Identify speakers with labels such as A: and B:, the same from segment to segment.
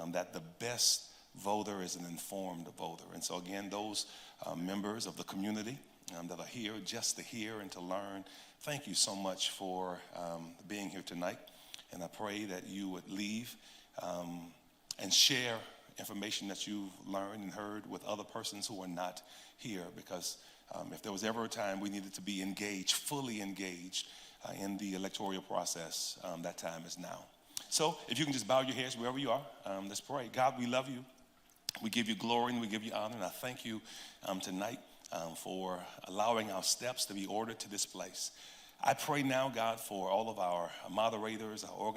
A: that the best voter is an informed voter. And so again, those members of the community that are here just to hear and to learn, thank you so much for being here tonight. And I pray that you would leave and share information that you've learned and heard with other persons who are not here, because if there was ever a time we needed to be engaged, fully engaged in the electoral process, that time is now. So if you can just bow your heads wherever you are, let's pray. God, we love you. We give you glory and we give you honor. And I thank you tonight for allowing our steps to be ordered to this place. I pray now, God, for all of our moderators, our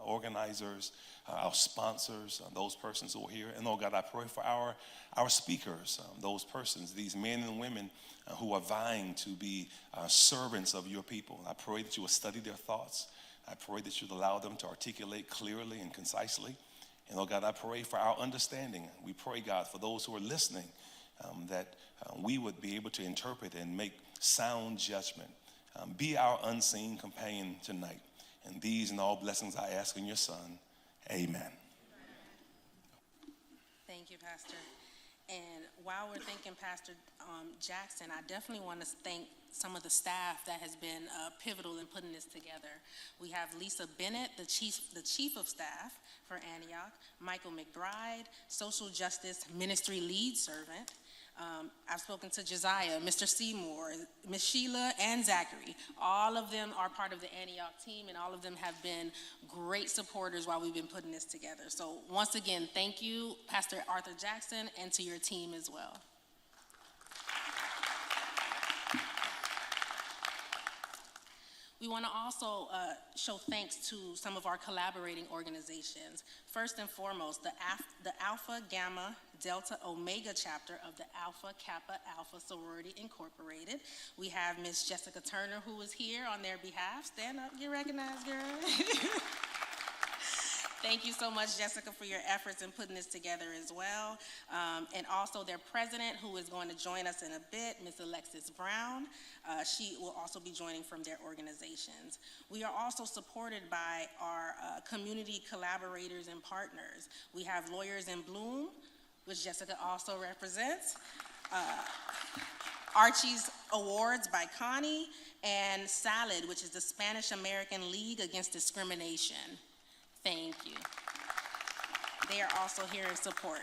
A: organizers, our sponsors, those persons who are here. And, oh, God, I pray for our speakers, those persons, these men and women who are vying to be servants of your people. I pray that you will study their thoughts. I pray that you would allow them to articulate clearly and concisely. And, oh, God, I pray for our understanding. We pray, God, for those who are listening, that we would be able to interpret and make sound judgment. Be our unseen companion tonight. And these and all blessings I ask in your Son. Amen.
B: Thank you, Pastor. And while we're thanking Pastor Jackson, I definitely want to thank some of the staff that has been pivotal in putting this together. We have Lisa Bennett, the chief of staff for Antioch, Michael McBride, social justice ministry lead servant. I've spoken to Josiah, Mr. Seymour, Ms. Sheila, and Zachary. All of them are part of the Antioch team, and all of them have been great supporters while we've been putting this together. So once again, thank you, Pastor Arthur Jackson, and to your team as well. We want to also show thanks to some of our collaborating organizations. First and foremost, the Alpha Gamma Delta Omega chapter of the Alpha Kappa Alpha Sorority Incorporated. We have Miss Jessica Turner, who is here on their behalf. Stand up, get recognized, girl. Thank you so much, Jessica, for your efforts in putting this together as well. And also their president, who is going to join us in a bit, Ms. Alexis Brown. She will also be joining from their organizations. We are also supported by our community collaborators and partners. We have Lawyers in Bloom, which Jessica also represents, Archie's Awards by Connie, and SALAD, which is the Spanish American League Against Discrimination. Thank you. They are also here in support.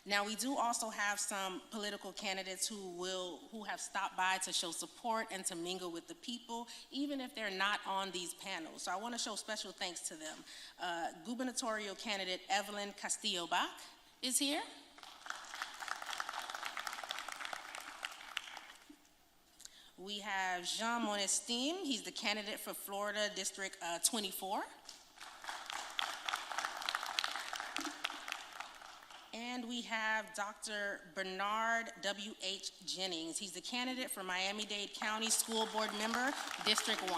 B: Now, we do also have some political candidates who have stopped by to show support and to mingle with the people, even if they're not on these panels. So I want to show special thanks to them. Gubernatorial candidate Evelyn Castillo-Bach is here. We have Jean Monestime. He's the candidate for Florida District 24. And we have Dr. Bernard W.H. Jennings. He's the candidate for Miami-Dade County School Board Member, District 1.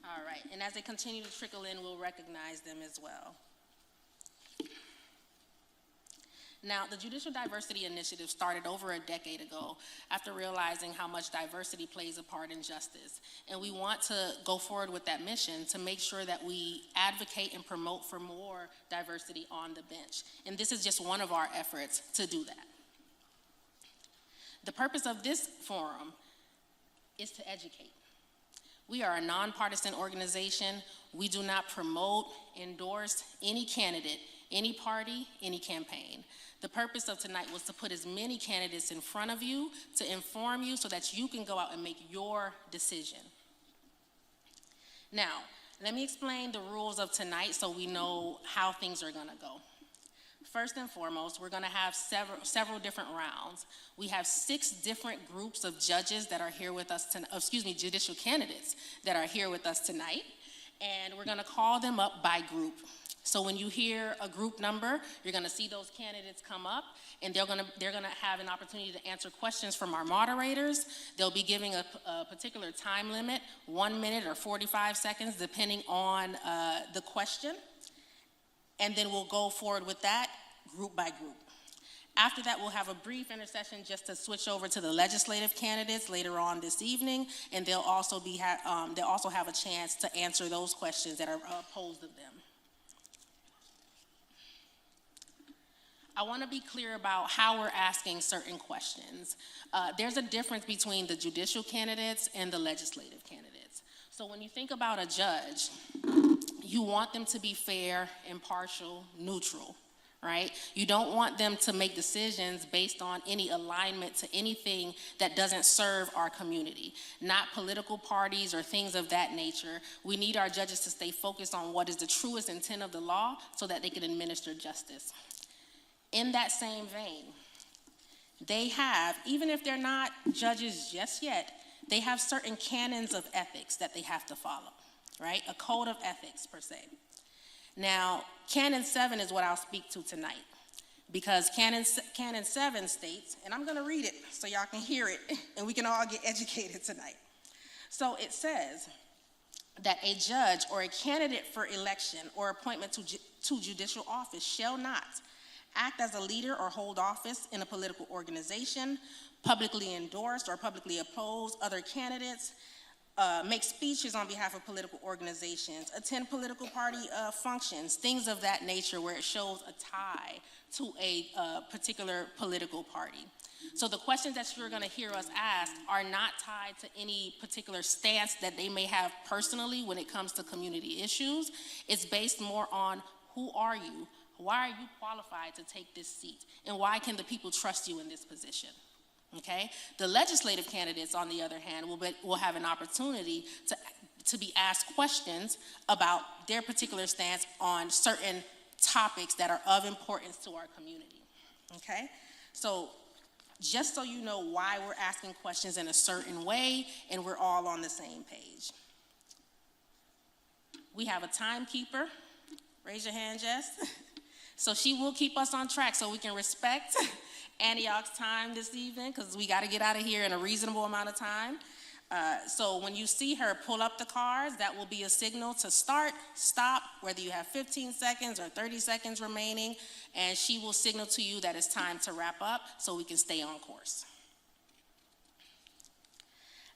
B: All right, and as they continue to trickle in, we'll recognize them as well. Now, the Judicial Diversity Initiative started over a decade ago after realizing how much diversity plays a part in justice. And we want to go forward with that mission to make sure that we advocate and promote for more diversity on the bench. And this is just one of our efforts to do that. The purpose of this forum is to educate. We are a nonpartisan organization. We do not promote, endorse any candidate, any party, any campaign. The purpose of tonight was to put as many candidates in front of you to inform you so that you can go out and make your decision. Now, let me explain the rules of tonight so we know how things are going to go. First and foremost, we're going to have several different rounds. We have 6 different groups of judges that are here with us tonight, judicial candidates that are here with us tonight, and we're going to call them up by group. So when you hear a group number, you're going to see those candidates come up, and they're going to have an opportunity to answer questions from our moderators. They'll be giving a particular time limit, 1 minute or 45 seconds, depending on the question. And then we'll go forward with that group by group. After that, we'll have a brief intercession just to switch over to the legislative candidates later on this evening, and they'll also have a chance to answer those questions that are posed of them. I want to be clear about how we're asking certain questions. There's a difference between the judicial candidates and the legislative candidates. So when you think about a judge, you want them to be fair, impartial, neutral, right? You don't want them to make decisions based on any alignment to anything that doesn't serve our community, not political parties or things of that nature. We need our judges to stay focused on what is the truest intent of the law so that they can administer justice. In that same vein, they have, even if they're not judges just yet, they have certain canons of ethics that they have to follow, right? A code of ethics, per se. Now, Canon 7 is what I'll speak to tonight, because Canon 7 states, and I'm going to read it so y'all can hear it, and we can all get educated tonight. So it says that a judge or a candidate for election or appointment to judicial office shall not act as a leader or hold office in a political organization, publicly endorse or publicly oppose other candidates, make speeches on behalf of political organizations, attend political party functions, things of that nature where it shows a tie to a particular political party. So the questions that you're going to hear us ask are not tied to any particular stance that they may have personally when it comes to community issues. It's based more on who are you? Why are you qualified to take this seat? And why can the people trust you in this position? Okay? The legislative candidates, on the other hand, will have an opportunity to be asked questions about their particular stance on certain topics that are of importance to our community. Okay? So just so you know why we're asking questions in a certain way and we're all on the same page. We have a timekeeper. Raise your hand, Jess. So she will keep us on track so we can respect Antioch's time this evening, because we got to get out of here in a reasonable amount of time. So when you see her pull up the cards, that will be a signal to start, stop, whether you have 15 seconds or 30 seconds remaining, and she will signal to you that it's time to wrap up so we can stay on course.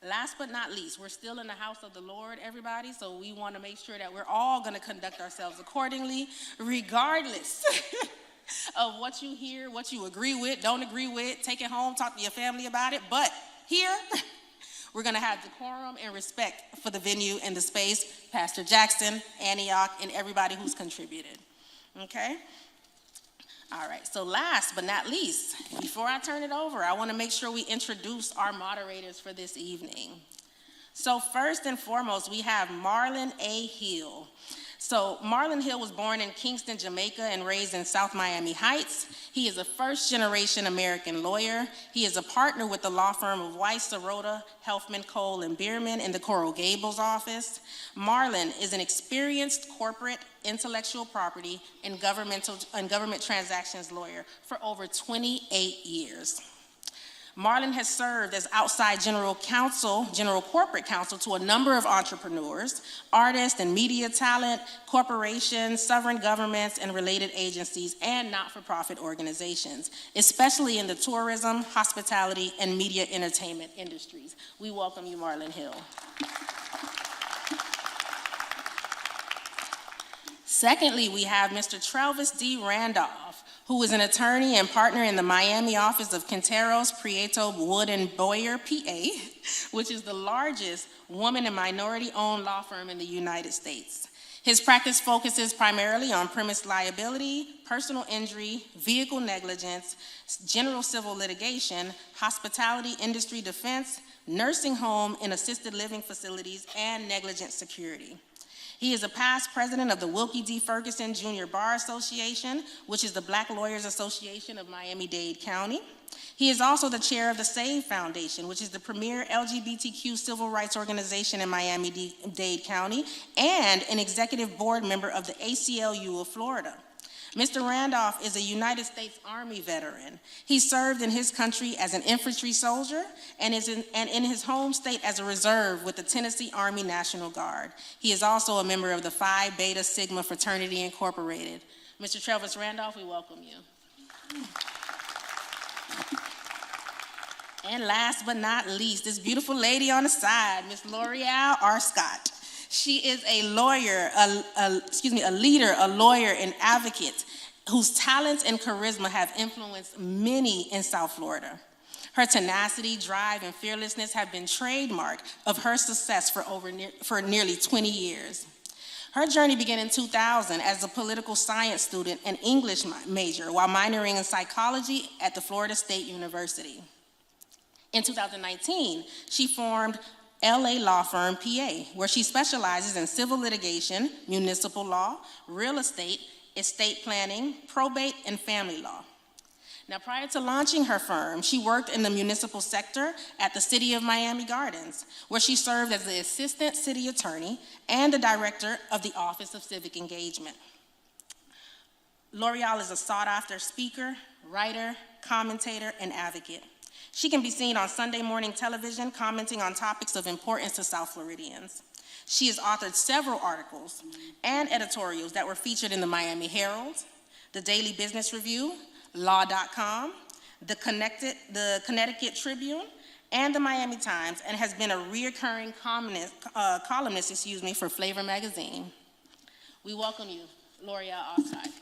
B: Last but not least, we're still in the house of the Lord, everybody, so we want to make sure that we're all going to conduct ourselves accordingly, regardless of what you hear, what you agree with, don't agree with, take it home, talk to your family about it. But here, we're going to have decorum and respect for the venue and the space, Pastor Jackson, Antioch, and everybody who's contributed. Okay? All right, so last but not least, before I turn it over, I want to make sure we introduce our moderators for this evening. So first and foremost, we have Marlon A. Hill. So Marlon Hill was born in Kingston, Jamaica, and raised in South Miami Heights. He is a first-generation American lawyer. He is a partner with the law firm of Weiss, Sirota, Helfman, Cole, and Bierman in the Coral Gables office. Marlon is an experienced corporate, intellectual property, and government transactions lawyer for over 28 years. Marlon has served as outside general corporate counsel to a number of entrepreneurs, artists and media talent, corporations, sovereign governments, and related agencies, and not-for-profit organizations, especially in the tourism, hospitality, and media entertainment industries. We welcome you, Marlon Hill. Secondly, we have Mr. Travis D. Randolph, who is an attorney and partner in the Miami office of Quinteros, Prieto, Wood, and Boyer, PA, which is the largest woman and minority-owned law firm in the United States. His practice focuses primarily on premise liability, personal injury, vehicle negligence, general civil litigation, hospitality industry defense, nursing home and assisted living facilities, and negligent security. He is a past president of the Wilkie D. Ferguson Jr. Bar Association, which is the Black Lawyers Association of Miami-Dade County. He is also the chair of the SAVE Foundation, which is the premier LGBTQ civil rights organization in Miami-Dade County, and an executive board member of the ACLU of Florida. Mr. Randolph is a United States Army veteran. He served in his country as an infantry soldier and in his home state as a reserve with the Tennessee Army National Guard. He is also a member of the Phi Beta Sigma Fraternity Incorporated. Mr. Travis Randolph, we welcome you. And last but not least, this beautiful lady on the side, Miss L'Oreal R. Scott. She is a lawyer, a leader, a lawyer, and advocate whose talents and charisma have influenced many in South Florida. Her tenacity, drive, and fearlessness have been trademark of her success for nearly 20 years. Her journey began in 2000 as a political science student and English major while minoring in psychology at the Florida State University. In 2019, she formed LA law firm PA, where she specializes in civil litigation, municipal law, real estate planning, probate, and family law. Now, prior to launching her firm, she worked in the municipal sector at the City of Miami Gardens, where she served as the Assistant City Attorney and the Director of the Office of Civic Engagement. L'Oreal is a sought-after speaker, writer, commentator, and advocate. She can be seen on Sunday morning television commenting on topics of importance to South Floridians. She has authored several articles and editorials that were featured in the Miami Herald, the Daily Business Review, Law.com, the Connecticut Tribune, and the Miami Times, and has been a recurring columnist for Flavor magazine. We welcome you, L'Oreal Offside.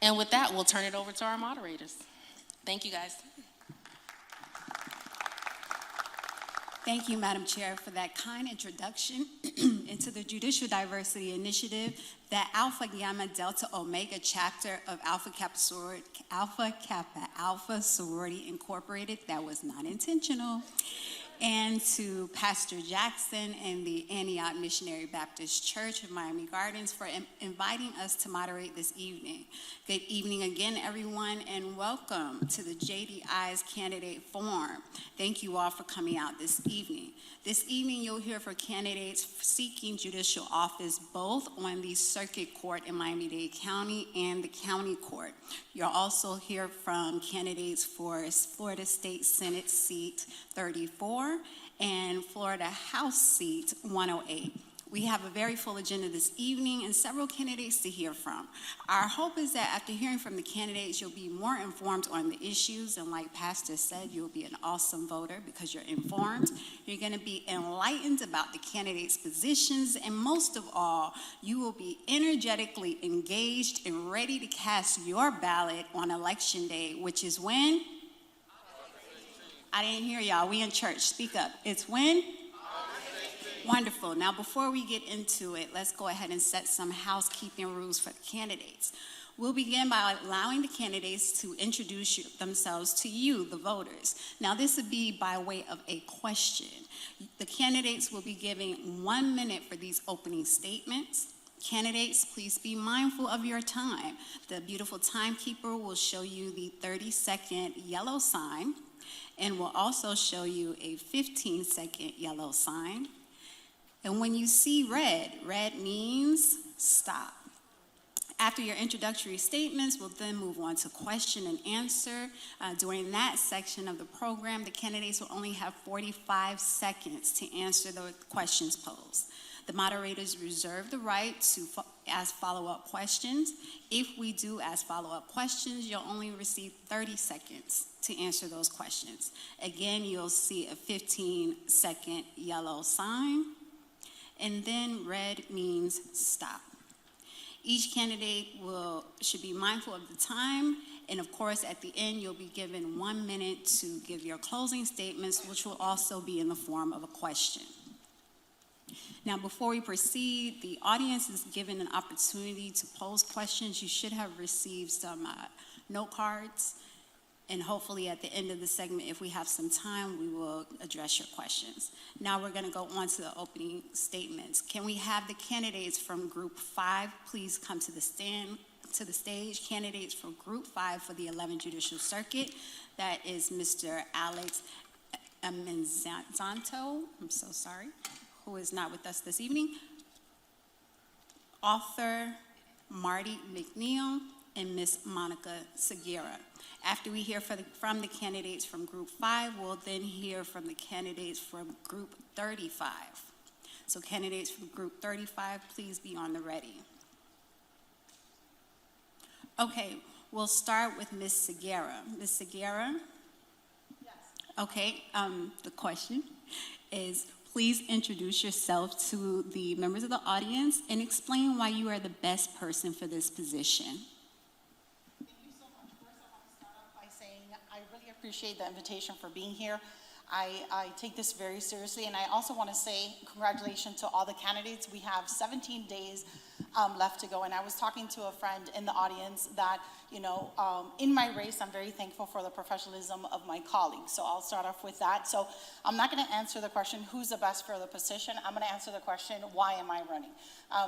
B: And with that, we'll turn it over to our moderators. Thank you, guys.
C: Thank you, Madam Chair, for that kind introduction into the Judicial Diversity Initiative, the Alpha Gamma Delta Omega chapter of Alpha Kappa Alpha Sorority Incorporated. That was not intentional. And to Pastor Jackson and the Antioch Missionary Baptist Church of Miami Gardens for inviting us to moderate this evening. Good evening again, everyone, and welcome to the JDI's Candidate Forum. Thank you all for coming out this evening. This evening, you'll hear from candidates seeking judicial office both on the Circuit Court in Miami-Dade County and the County Court. You'll also hear from candidates for Florida State Senate Seat 34 and Florida House Seat 108. We have a very full agenda this evening and several candidates to hear from. Our hope is that after hearing from the candidates, you'll be more informed on the issues, and like Pastor said, you'll be an awesome voter because you're informed. You're going to be enlightened about the candidates' positions, and most of all, you will be energetically engaged and ready to cast your ballot on Election Day, which is when? I didn't hear y'all. We in church. Speak up. It's when? Wonderful. Now, before we get into it, let's go ahead and set some housekeeping rules for the candidates. We'll begin by allowing the candidates to introduce themselves to you, the voters. Now, this would be by way of a question. The candidates will be giving 1 minute for these opening statements. Candidates, please be mindful of your time. The beautiful timekeeper will show you the 30-second yellow sign and will also show you a 15-second yellow sign. And when you see red, red means stop. After your introductory statements, we'll then move on to question and answer. During that section of the program, the candidates will only have 45 seconds to answer the questions posed. The moderators reserve the right to ask follow-up questions. If we do ask follow-up questions, you'll only receive 30 seconds to answer those questions. Again, you'll see a 15-second yellow sign. And then red means stop. Each candidate should be mindful of the time, and of course, at the end, you'll be given 1 minute to give your closing statements, which will also be in the form of a question. Now, before we proceed, the audience is given an opportunity to pose questions. You should have received some note cards. And hopefully at the end of the segment, if we have some time, we will address your questions. Now we're going to go on to the opening statements. Can we have the candidates from Group 5 please come to the stage? Candidates from Group 5 for the 11th Judicial Circuit. That is Mr. Alllikeminds, I'm so sorry, who is not with us this evening. Author Marty McNeil and Ms. Monica Segura. After we hear from the candidates from Group 5, we'll then hear from the candidates from Group 35. So candidates from Group 35, please be on the ready. Okay, we'll start with Ms. Segura. Ms. Segura? Yes. Okay, the question is, please introduce yourself to the members of the audience and explain why you are the best person for this position.
D: Thank you so much. First, I want to start off by saying I really appreciate the invitation for being here. I take this very seriously, and I also want to say congratulations to all the candidates. We have 17 days left to go, and I was talking to a friend in the audience that, in my race, I'm very thankful for the professionalism of my colleagues. So I'll start off with that. So I'm not going to answer the question, who's the best for the position? I'm going to answer the question, why am I running?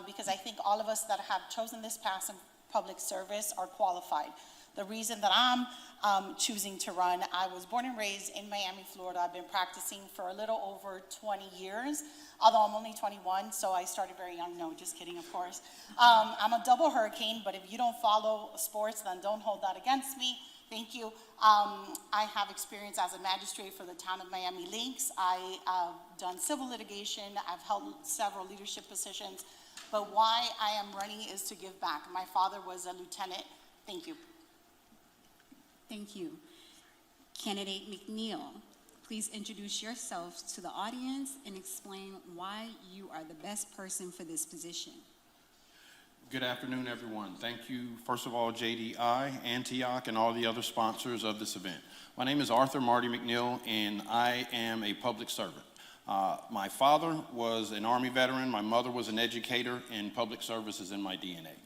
D: Because I think all of us that have chosen this path in public service are qualified. The reason that I'm choosing to run, I was born and raised in Miami, Florida. I've been practicing for a little over 20 years, although I'm only 21, so I started very young. No, just kidding, of course. I'm a double hurricane, but if you don't follow sports, then don't hold that against me. Thank you. I have experience as a magistrate for the town of Miami Lakes. I've done civil litigation. I've held several leadership positions. But why I am running is to give back. My father was a lieutenant. Thank you.
C: Thank you. Candidate McNeil, please introduce yourself to the audience and explain why you are the best person for this position.
E: Good afternoon, everyone. Thank you, first of all, JDI, Antioch, and all the other sponsors of this event. My name is Arthur Marty McNeil, and I am a public servant. My father was an Army veteran. My mother was an educator, and public service is in my DNA.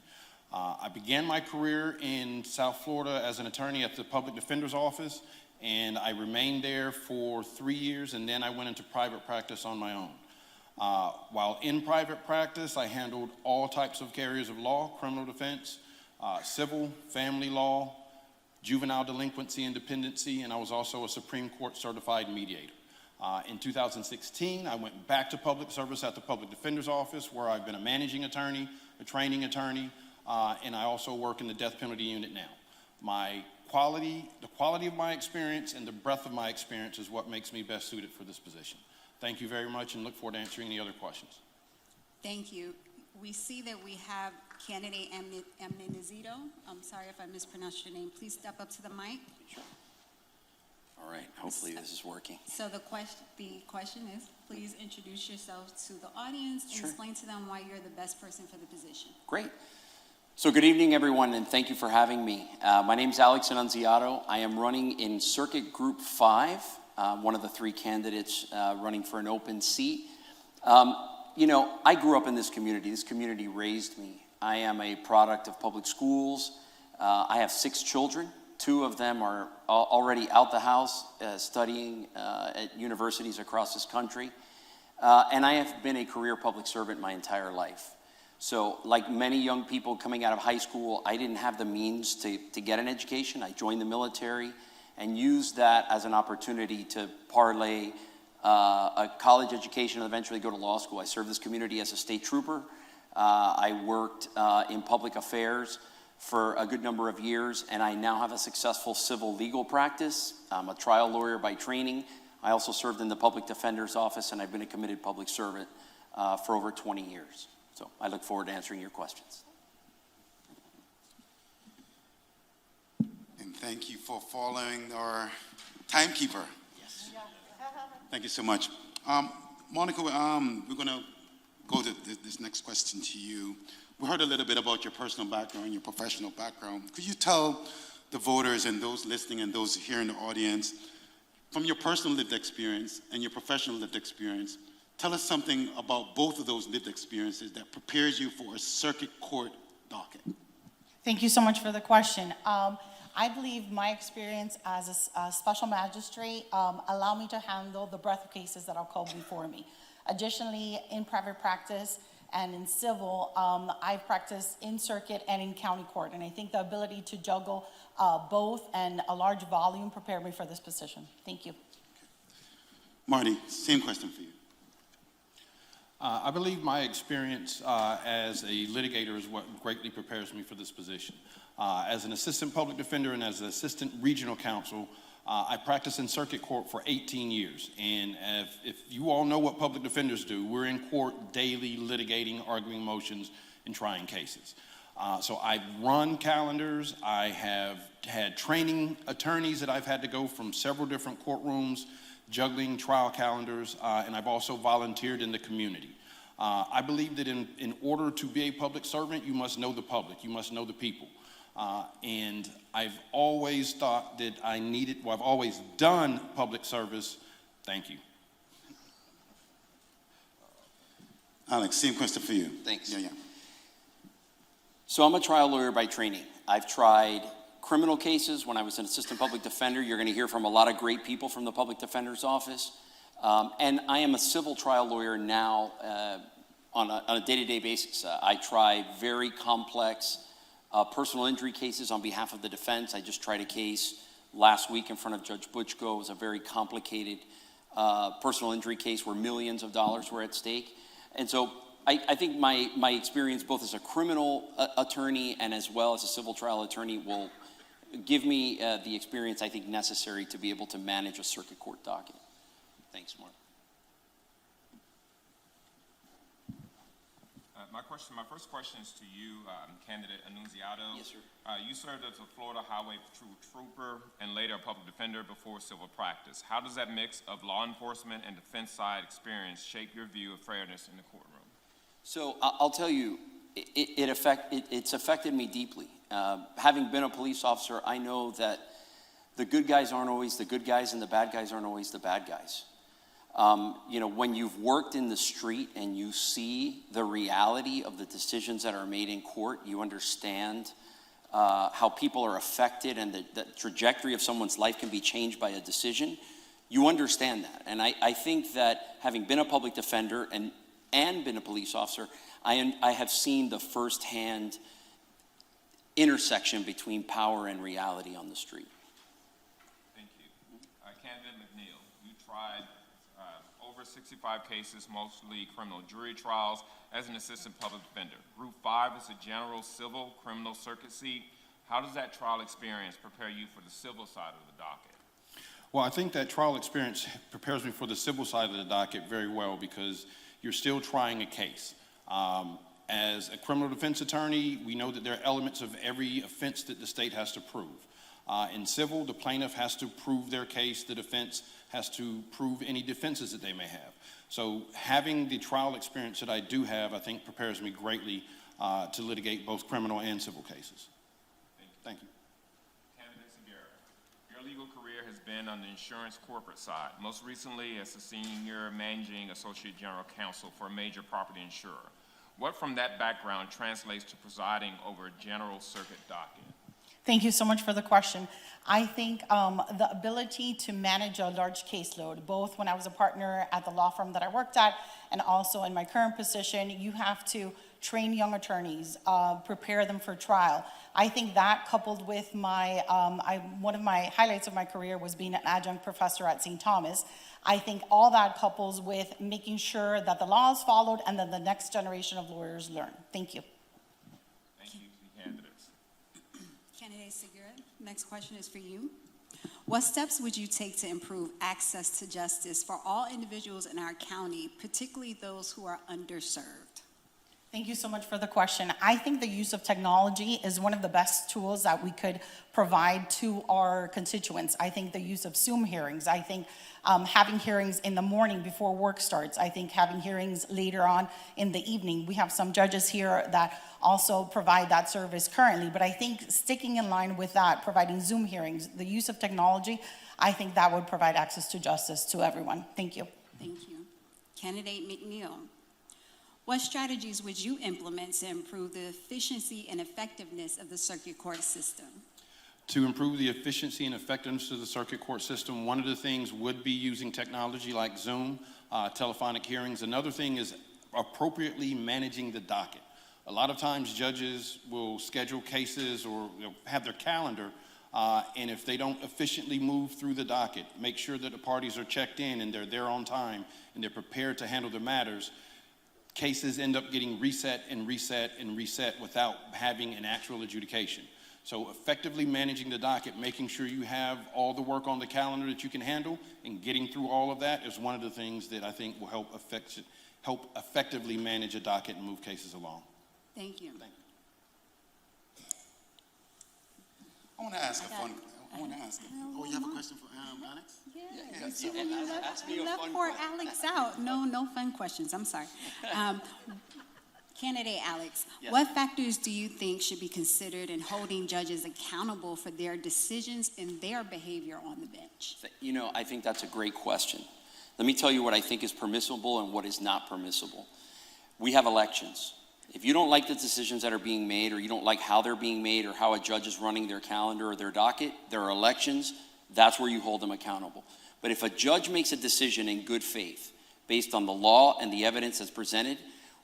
E: I began my career in South Florida as an attorney at the Public Defender's Office, and I remained there for 3 years, and then I went into private practice on my own. While in private practice, I handled all types of areas of law, criminal defense, civil, family law, juvenile delinquency and dependency, and I was also a Supreme Court certified mediator. In 2016, I went back to public service at the Public Defender's Office, where I've been a managing attorney, a training attorney, and I also work in the death penalty unit now. The quality of my experience and the breadth of my experience is what makes me best suited for this position. Thank you very much, and look forward to answering any other questions.
C: Thank you. We see that we have candidate Amnenizito. I'm sorry if I mispronounced your name. Please step up to the mic.
F: Sure. All right, hopefully this is working.
C: So the question is, please introduce yourself to the audience and
F: Sure.
C: explain to them why you're the best person for the position.
F: Great. So good evening, everyone, and thank you for having me. My name is Alllikeminds. I am running in Circuit Group 5, one of the 3 candidates running for an open seat. I grew up in this community. This community raised me. I am a product of public schools. I have 6 children. 2 of them are already out the house studying at universities across this country. And I have been a career public servant my entire life. So like many young people coming out of high school, I didn't have the means to get an education. I joined the military and used that as an opportunity to parlay a college education and eventually go to law school. I served this community as a state trooper. I worked in public affairs for a good number of years, and I now have a successful civil legal practice. I'm a trial lawyer by training. I also served in the public defender's office, and I've been a committed public servant for over 20 years. So I look forward to answering your questions.
G: And thank you for following our timekeeper.
F: Yes.
G: Thank you so much. Monica, we're going to go to this next question to you. We heard a little bit about your personal background, your professional background. Could you tell the voters and those listening and those here in the audience, from your personal lived experience and your professional lived experience, tell us something about both of those lived experiences that prepares you for a circuit court docket?
D: Thank you so much for the question. I believe my experience as a special magistrate allowed me to handle the breadth of cases that are called before me. Additionally, in private practice and in civil, I've practiced in circuit and in county court. And I think the ability to juggle both and a large volume prepared me for this position. Thank you.
G: Marty, same question for you.
E: I believe my experience as a litigator is what greatly prepares me for this position. As an assistant public defender and as an assistant regional counsel, I practiced in circuit court for 18 years. And if you all know what public defenders do, we're in court daily litigating, arguing motions, and trying cases. So I've run calendars. I have had training attorneys that I've had to go from several different courtrooms, juggling trial calendars, and I've also volunteered in the community. I believe that in order to be a public servant, you must know the public, you must know the people. And I've always thought that I've always done public service. Thank you.
G: Alex, same question for you.
F: Thanks.
G: Yeah.
F: So I'm a trial lawyer by training. I've tried criminal cases. When I was an assistant public defender, you're going to hear from a lot of great people from the public defender's office. And I am a civil trial lawyer now on a day-to-day basis. I try very complex personal injury cases on behalf of the defense. I just tried a case last week in front of Judge Butchko. It was a very complicated personal injury case where millions of dollars were at stake. And so I think my experience both as a criminal attorney and as well as a civil trial attorney will give me the experience I think necessary to be able to manage a circuit court docket. Thanks, Mark.
H: My first question is to you, candidate Annunziato.
F: Yes, sir.
H: You served as a Florida Highway Patrol trooper and later a public defender before civil practice. How does that mix of law enforcement and defense side experience shape your view of fairness in the courtroom?
F: So I'll tell you, it's affected me deeply. Having been a police officer, I know that the good guys aren't always the good guys and the bad guys aren't always the bad guys. When you've worked in the street and you see the reality of the decisions that are made in court, you understand how people are affected and the trajectory of someone's life can be changed by a decision. You understand that. And I think that having been a public defender and been a police officer, I have seen the firsthand intersection between power and reality on the street.
H: Thank you. Candidate McNeil, you tried over 65 cases, mostly criminal jury trials, as an assistant public defender. Group 5 is a general civil criminal circuit seat. How does that trial experience prepare you for the civil side of the docket?
E: Well, I think that trial experience prepares me for the civil side of the docket very well because you're still trying a case. As a criminal defense attorney, we know that there are elements of every offense that the state has to prove. In civil, the plaintiff has to prove their case, the defense has to prove any defenses that they may have. So having the trial experience that I do have, I think prepares me greatly to litigate both criminal and civil cases. Thank you.
H: Candidate Segura, your legal career has been on the insurance corporate side, most recently as a senior managing associate general counsel for a major property insurer. What from that background translates to presiding over a general circuit docket?
D: Thank you so much for the question. I think the ability to manage a large caseload, both when I was a partner at the law firm that I worked at and also in my current position, you have to train young attorneys, prepare them for trial. I think that coupled with one of my highlights of my career was being an adjunct professor at St. Thomas. I think all that couples with making sure that the law is followed and that the next generation of lawyers learn. Thank you.
H: Thank you to the candidates.
C: Candidate Segura, next question is for you. What steps would you take to improve access to justice for all individuals in our county, particularly those who are underserved?
D: Thank you so much for the question. I think the use of technology is one of the best tools that we could provide to our constituents. I think the use of Zoom hearings, I think having hearings in the morning before work starts, I think having hearings later on in the evening. We have some judges here that also provide that service currently, but I think sticking in line with that, providing Zoom hearings, the use of technology, I think that would provide access to justice to everyone. Thank you.
C: Thank you. Candidate McNeil, what strategies would you implement to improve the efficiency and effectiveness of the circuit court system?
E: To improve the efficiency and effectiveness of the circuit court system, one of the things would be using technology like Zoom, telephonic hearings. Another thing is appropriately managing the docket. A lot of times judges will schedule cases or have their calendar, and if they don't efficiently move through the docket, make sure that the parties are checked in and they're there on time and they're prepared to handle their matters, cases end up getting reset and reset and reset without having an actual adjudication. So effectively managing the docket, making sure you have all the work on the calendar that you can handle, and getting through all of that is one of the things that I think will help effectively manage a docket and move cases along.
C: Thank you.
E: Thank you.
G: I want to ask a fun, I want to ask, oh, you have a question for Alex?
C: Yes.
F: Yeah,
C: You left poor Alex out. No fun questions. I'm sorry. Candidate Alex,
F: Yes.
C: what factors do you think should be considered in holding judges accountable for their decisions and their behavior on the bench?
F: You know, I think that's a great question. Let me tell you what I think is permissible and what is not permissible. We have elections. If you don't like the decisions that are being made, or you don't like how they're being made, or how a judge is running their calendar or their docket, there are elections. That's where you hold them accountable. But if a judge makes a decision in good faith, based on the law and the evidence that's presented,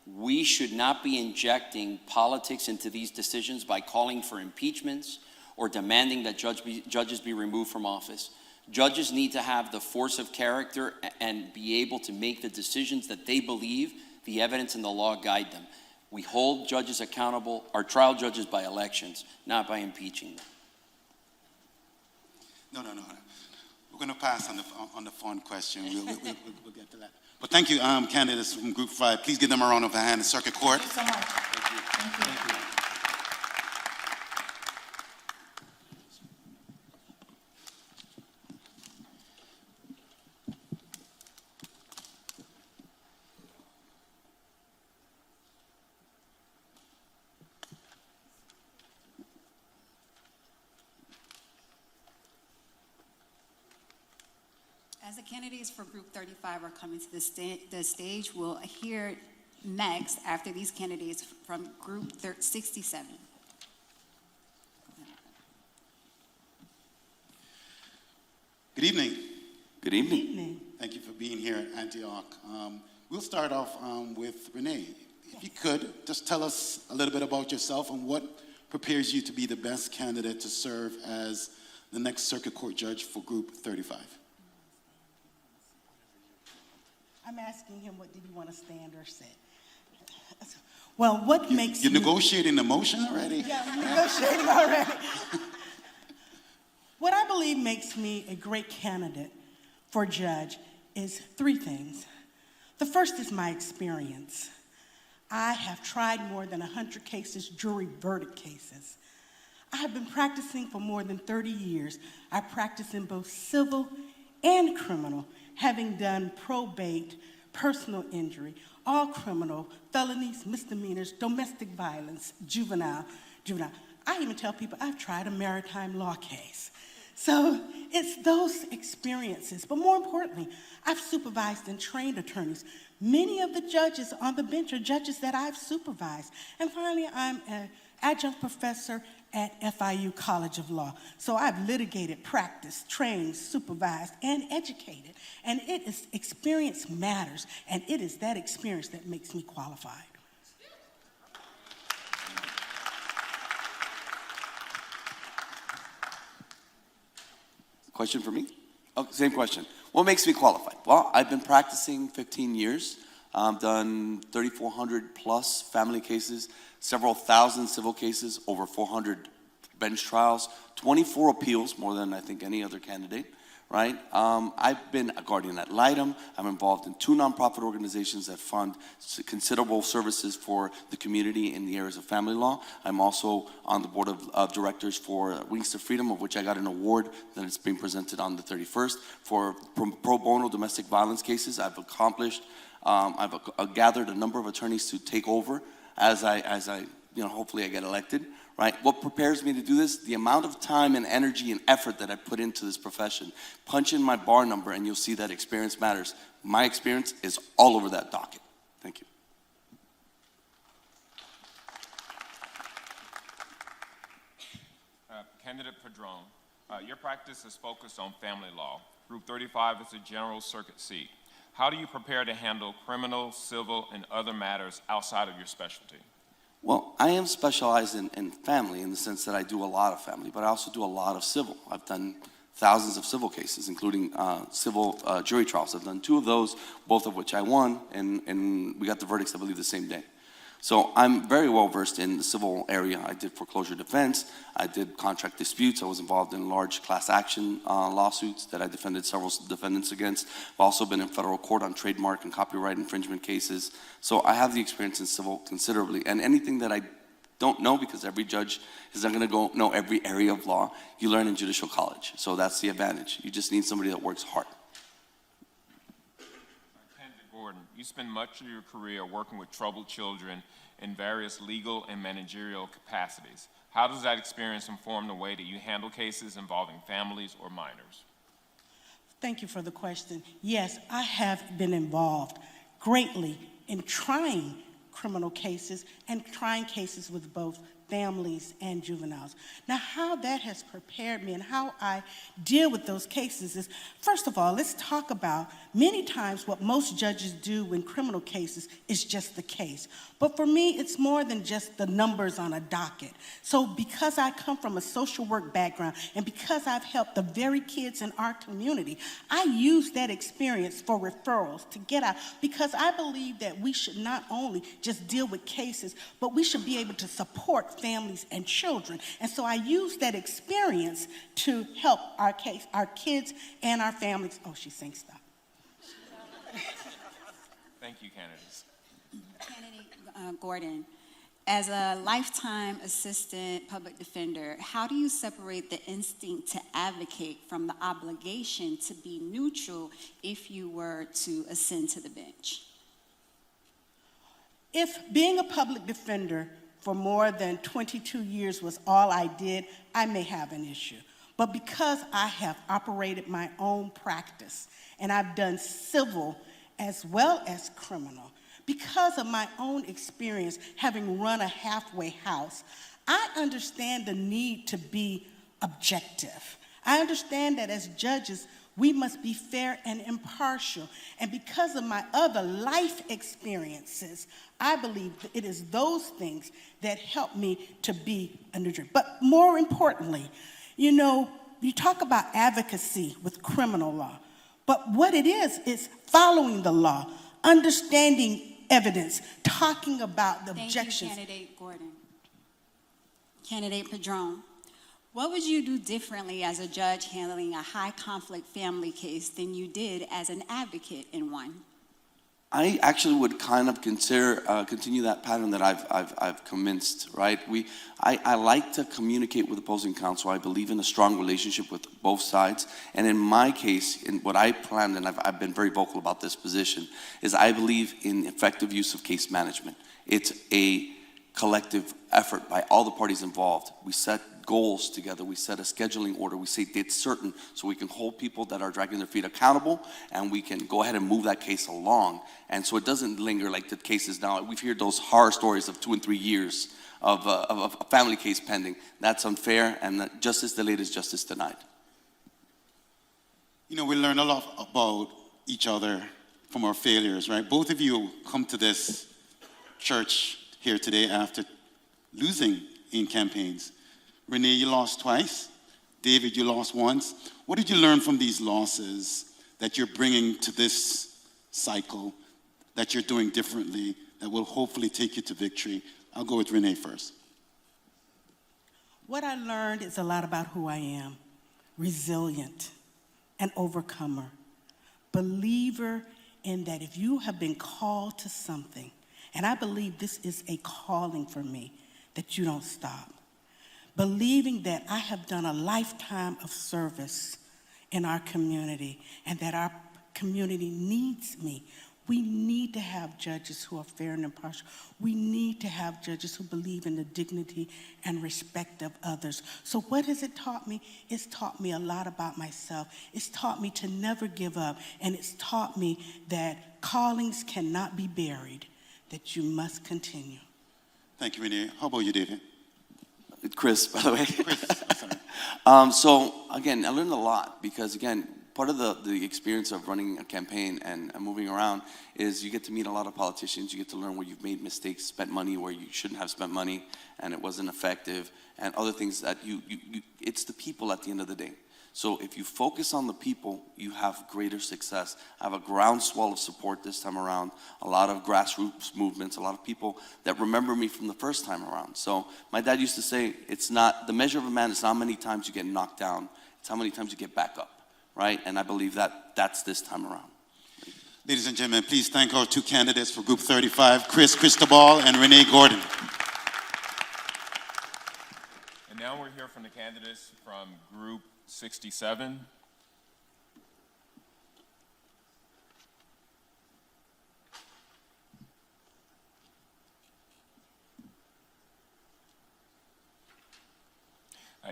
F: we should not be injecting politics into these decisions by calling for impeachments or demanding that judges be removed from office. Judges need to have the force of character and be able to make the decisions that they believe the evidence and the law guide them. We hold judges accountable, our trial judges, by elections, not by impeaching them.
G: No. We're going to pass on the fun question. We'll get to that. But thank you, candidates from Group 5. Please give them a round of applause in the Circuit Court.
D: Thank you so much. Thank you.
C: As the candidates for Group 35 are coming to the stage, we'll hear next after these candidates from Group 67.
G: Good evening.
F: Good evening.
G: Thank you for being here at Antioch. We'll start off with Renee. If you could, just tell us a little bit about yourself and what prepares you to be the best candidate to serve as the next Circuit Court Judge for Group 35.
I: I'm asking him, what did he want to stand or sit? Well, what makes
G: You're
I: me...
G: negotiating the motion already?
I: Yeah, I'm negotiating already. What I believe makes me a great candidate for judge is three things. The first is my experience. I have tried more than 100 cases, jury verdict cases. I have been practicing for more than 30 years. I practice in both civil and criminal, having done probate, personal injury, all criminal, felonies, misdemeanors, domestic violence, juvenile. I even tell people I've tried a maritime law case. So it's those experiences. But more importantly, I've supervised and trained attorneys. Many of the judges on the bench are judges that I've supervised. And finally, I'm an adjunct professor at FIU College of Law. So I've litigated, practiced, trained, supervised, and educated. And it is experience matters, and it is that experience that makes me qualified.
J: Question for me? Oh, same question. What makes me qualified? Well, I've been practicing 15 years. I've done 3,400 plus family cases, several thousand civil cases, over 400 bench trials, 24 appeals, more than I think any other candidate, right? I've been a guardian ad litem. I'm involved in 2 nonprofit organizations that fund considerable services for the community in the areas of family law. I'm also on the board of directors for Wings to Freedom, of which I got an award that is being presented on the 31st for pro bono domestic violence cases. I've accomplished, I've gathered a number of attorneys to take over as I hopefully I get elected. Right? What prepares me to do this? The amount of time and energy and effort that I put into this profession. Punch in my bar number and you'll see that experience matters. My experience is all over that docket. Thank you.
H: Candidate Padron, your practice is focused on family law. Group 35 is a general circuit seat. How do you prepare to handle criminal, civil, and other matters outside of your specialty?
J: Well, I am specialized in family in the sense that I do a lot of family, but I also do a lot of civil. I've done thousands of civil cases, including civil jury trials. I've done 2 of those, both of which I won, and we got the verdicts, I believe, the same day. So I'm very well versed in the civil area. I did foreclosure defense. I did contract disputes. I was involved in large class action lawsuits that I defended several defendants against. I've also been in federal court on trademark and copyright infringement cases. So I have the experience in civil considerably. And anything that I don't know, because every judge is not going to know every area of law. You learn in judicial college, so that's the advantage. You just need somebody that works hard.
H: Gordon, you spend much of your career working with troubled children in various legal and managerial capacities. How does that experience inform the way that you handle cases involving families or minors?
I: Thank you for the question. Yes, I have been involved greatly in trying criminal cases and trying cases with both families and juveniles. Now, how that has prepared me and how I deal with those cases is, first of all, let's talk about many times what most judges do in criminal cases is just the case. But for me, it's more than just the numbers on a docket. So because I come from a social work background and because I've helped the very kids in our community, I use that experience for referrals to get out, because I believe that we should not only just deal with cases, but we should be able to support families and children. And so I use that experience to help our kids and our families. Oh, she's saying stop.
H: Thank you, candidates.
C: Candidate Gordon, as a lifetime assistant public defender, how do you separate the instinct to advocate from the obligation to be neutral if you were to ascend to the bench?
I: If being a public defender for more than 22 years was all I did, I may have an issue. But because I have operated my own practice and I've done civil as well as criminal, because of my own experience having run a halfway house, I understand the need to be objective. I understand that as judges, we must be fair and impartial. And because of my other life experiences, I believe that it is those things that help me to be a neutral. But more importantly, you know, you talk about advocacy with criminal law, but what it is following the law, understanding evidence, talking about the objections.
C: Thank you, Candidate Gordon. Candidate Padron, what would you do differently as a judge handling a high conflict family case than you did as an advocate in one?
J: I actually would kind of continue that pattern that I've commenced, right? I like to communicate with opposing counsel. I believe in a strong relationship with both sides. And in my case, in what I planned, and I've been very vocal about this position, is I believe in effective use of case management. It's a collective effort by all the parties involved. We set goals together, we set a scheduling order, we say dates certain so we can hold people that are dragging their feet accountable, and we can go ahead and move that case along. And so it doesn't linger like the cases now. We've heard those horror stories of 2 and 3 years of a family case pending. That's unfair, and justice delayed is justice denied.
G: You know, we learn a lot about each other from our failures, right? Both of you come to this church here today after losing in campaigns. Renee, you lost twice. David, you lost once. What did you learn from these losses that you're bringing to this cycle, that you're doing differently, that will hopefully take you to victory? I'll go with Renee first.
I: What I learned is a lot about who I am. Resilient, an overcomer, believer in that if you have been called to something, and I believe this is a calling for me, that you don't stop. Believing that I have done a lifetime of service in our community and that our community needs me. We need to have judges who are fair and impartial. We need to have judges who believe in the dignity and respect of others. So what has it taught me? It's taught me a lot about myself. It's taught me to never give up. And it's taught me that callings cannot be buried, that you must continue.
G: Thank you, Renee. How about you, David?
J: Chris, by the way.
G: Chris, sorry.
J: So again, I learned a lot because again, part of the experience of running a campaign and moving around is you get to meet a lot of politicians. You get to learn where you've made mistakes, spent money where you shouldn't have spent money, and it wasn't effective, and other things that it's the people at the end of the day. So if you focus on the people, you have greater success. I have a groundswell of support this time around, a lot of grassroots movements, a lot of people that remember me from the first time around. So my dad used to say, it's not, the measure of a man is not how many times you get knocked down, it's how many times you get back up, right? And I believe that that's this time around.
G: Ladies and gentlemen, please thank our two candidates for Group 35, Chris Cristobal and Renee Gordon.
H: from the candidates from Group 67.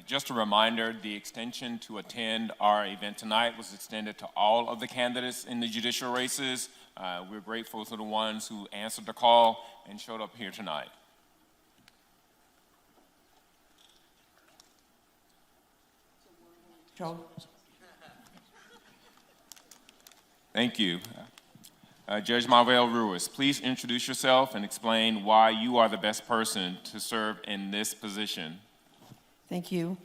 H: Just a reminder, the extension to attend our event tonight was extended to all of the candidates in the judicial races. We're grateful to the ones who answered the call and showed up here tonight.
K: Joe.
H: Thank you. Judge Marvell Ruiz, please introduce yourself and explain why you are the best person to serve in this position.
K: Thank you.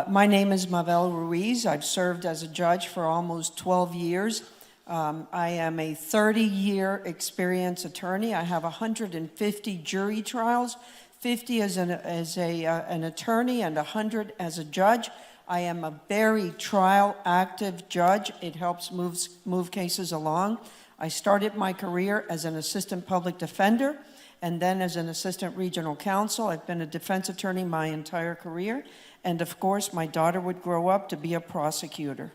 K: My name is Mabel Ruiz. I've served as a judge for almost 12 years. I am a 30-year experienced attorney. I have 150 jury trials, 50 as an attorney and 100 as a judge. I am a very trial-active judge. It helps move cases along. I started my career as an assistant public defender and then as an assistant regional counsel. I've been a defense attorney my entire career. And of course, my daughter would grow up to be a prosecutor.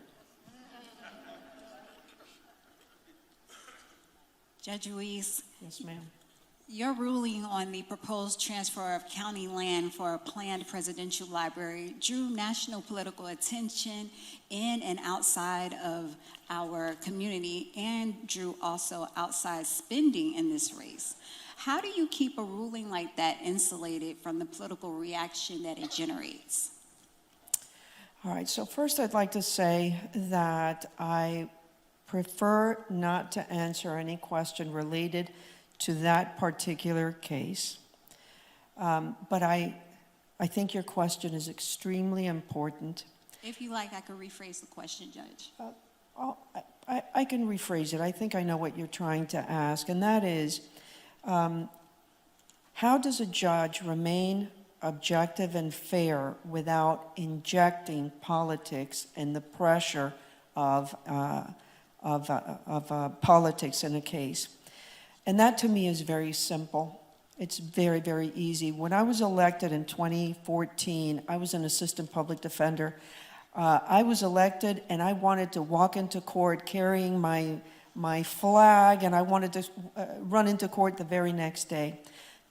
C: Judge Ruiz,
K: Yes, ma'am.
C: your ruling on the proposed transfer of county land for a planned presidential library drew national political attention in and outside of our community and drew also outside spending in this race. How do you keep a ruling like that insulated from the political reaction that it generates?
K: All right, so first I'd like to say that I prefer not to answer any question related to that particular case. But I think your question is extremely important.
C: If you like, I could rephrase the question, Judge.
K: I can rephrase it. I think I know what you're trying to ask, and that is, how does a judge remain objective and fair without injecting politics and the pressure of politics in a case? And that to me is very simple. It's very, very easy. When I was elected in 2014, I was an assistant public defender. I was elected and I wanted to walk into court carrying my flag, and I wanted to run into court the very next day.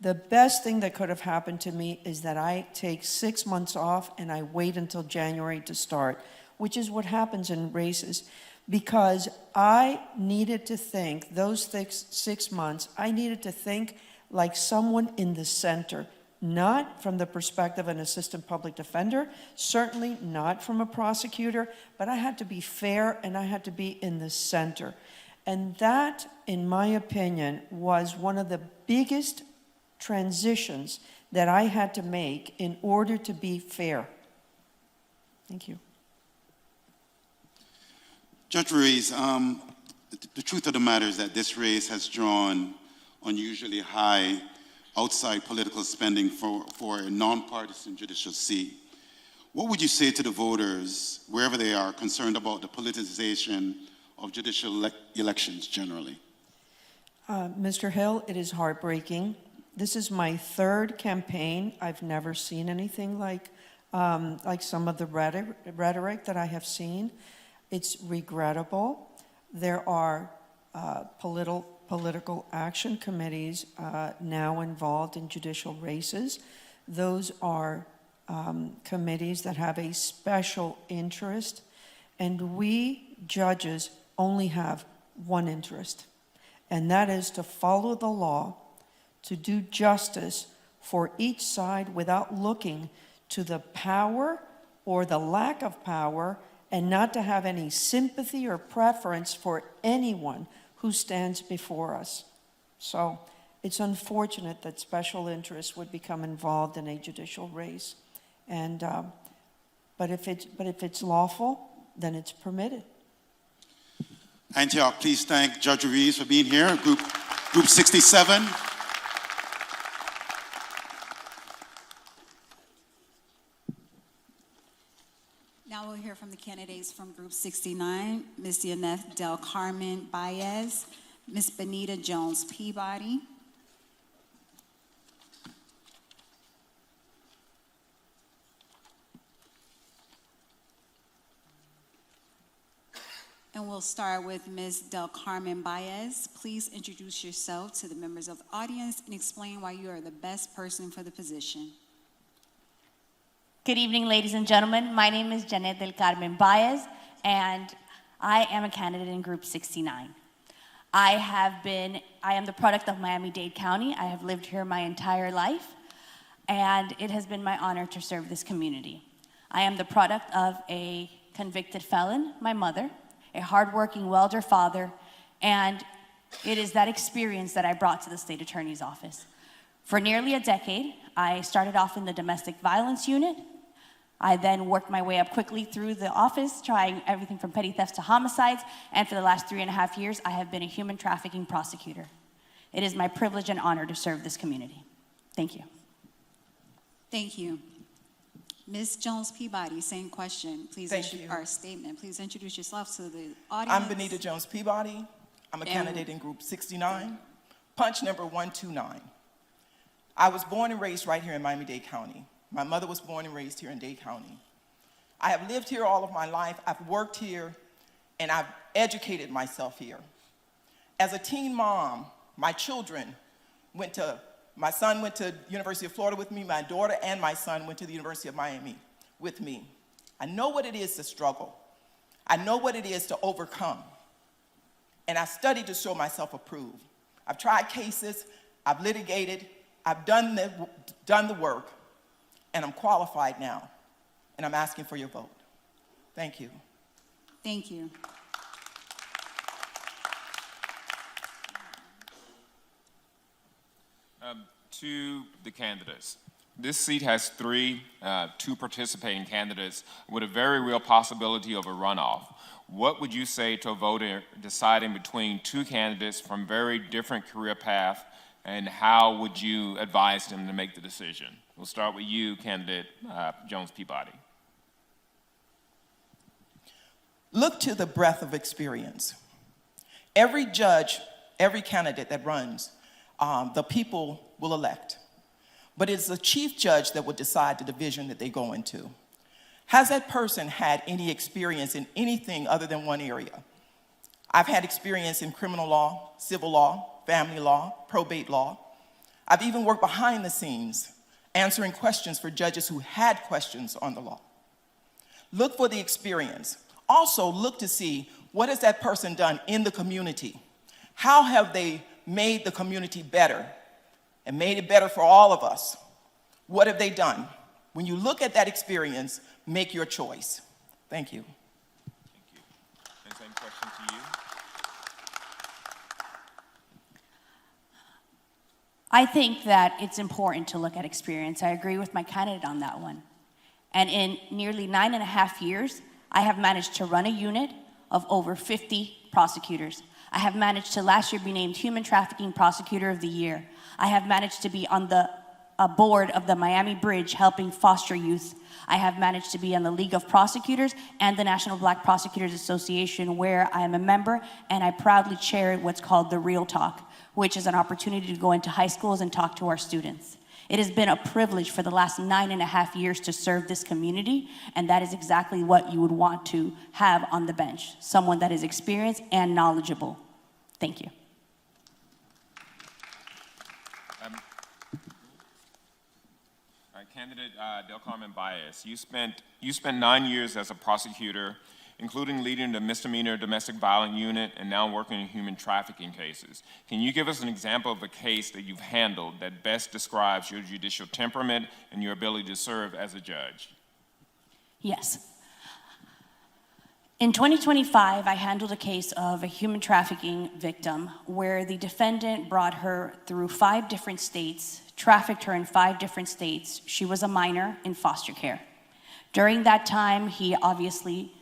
K: The best thing that could have happened to me is that I take 6 months off and I wait until January to start, which is what happens in races. Because I needed to think, those 6 months, I needed to think like someone in the center, not from the perspective of an assistant public defender, certainly not from a prosecutor, but I had to be fair and I had to be in the center. And that, in my opinion, was one of the biggest transitions that I had to make in order to be fair. Thank you.
G: Judge Ruiz, the truth of the matter is that this race has drawn unusually high outside political spending for a nonpartisan judicial seat. What would you say to the voters, wherever they are, concerned about the politicization of judicial elections generally?
K: Mr. Hill, it is heartbreaking. This is my third campaign. I've never seen anything like some of the rhetoric that I have seen. It's regrettable. There are political action committees now involved in judicial races. Those are committees that have a special interest, and we judges only have one interest, and that is to follow the law, to do justice for each side without looking to the power or the lack of power, and not to have any sympathy or preference for anyone who stands before us. So it's unfortunate that special interests would become involved in a judicial race. And, but if it's lawful, then it's permitted.
G: Antioch, please thank Judge Ruiz for being here, Group 67.
C: Now we'll hear from the candidates from Group 69, Ms. Yaneth Del Carmen Baez, Ms. Benita Jones Peabody, And we'll start with Ms. Del Carmen Baez. Please introduce yourself to the members of the audience and explain why you are the best person for the position.
L: Good evening, ladies and gentlemen. My name is Janet Del Carmen Baez, and I am a candidate in Group 69. I am the product of Miami-Dade County. I have lived here my entire life, and it has been my honor to serve this community. I am the product of a convicted felon, my mother, a hardworking welder father, and it is that experience that I brought to the state attorney's office. For nearly a decade, I started off in the domestic violence unit. I then worked my way up quickly through the office, trying everything from petty thefts to homicides, and for the last 3.5 years, I have been a human trafficking prosecutor. It is my privilege and honor to serve this community. Thank you.
C: Thank you. Ms. Jones Peabody, same question. Please statement. Please introduce yourself to the audience.
M: I'm Benita Jones Peabody. I'm a candidate in Group 69, punch number 129. I was born and raised right here in Miami-Dade County. My mother was born and raised here in Dade County. I have lived here all of my life. I've worked here, and I've educated myself here. As a teen mom, my son went to University of Florida with me. My daughter and my son went to the University of Miami with me. I know what it is to struggle. I know what it is to overcome. And I studied to show myself approved. I've tried cases, I've litigated, I've done the work, and I'm qualified now. And I'm asking for your vote. Thank you.
C: Thank you.
H: To the candidates. This seat has two participating candidates with a very real possibility of a runoff. What would you say to a voter deciding between two candidates from very different career paths, and how would you advise them to make the decision? We'll start with you, candidate Jones Peabody.
M: Look to the breadth of experience. Every judge, every candidate that runs, the people will elect. But it's the chief judge that will decide the division that they go into. Has that person had any experience in anything other than one area? I've had experience in criminal law, civil law, family law, probate law. I've even worked behind the scenes, answering questions for judges who had questions on the law. Look for the experience. Also, look to see what has that person done in the community. How have they made the community better and made it better for all of us? What have they done? When you look at that experience, make your choice. Thank you.
H: Thank you. And same question to you.
L: I think that it's important to look at experience. I agree with my candidate on that one. And in nearly 9.5 years, I have managed to run a unit of over 50 prosecutors. I have managed to last year be named Human Trafficking Prosecutor of the Year. I have managed to be on the board of the Miami Bridge helping foster youth. I have managed to be on the League of Prosecutors and the National Black Prosecutors Association, where I am a member, and I proudly chair what's called the Real Talk, which is an opportunity to go into high schools and talk to our students. It has been a privilege for the last 9.5 years to serve this community, and that is exactly what you would want to have on the bench, someone that is experienced and knowledgeable. Thank you.
H: Candidate Del Carmen Baez, you spent 9 years as a prosecutor, including leading the misdemeanor domestic violence unit and now working in human trafficking cases. Can you give us an example of a case that you've handled that best describes your judicial temperament and your ability to serve as a judge?
L: Yes. In 2025, I handled a case of a human trafficking victim where the defendant brought her through 5 different states, trafficked her in 5 different states. She was a minor in foster care. During that time, he obviously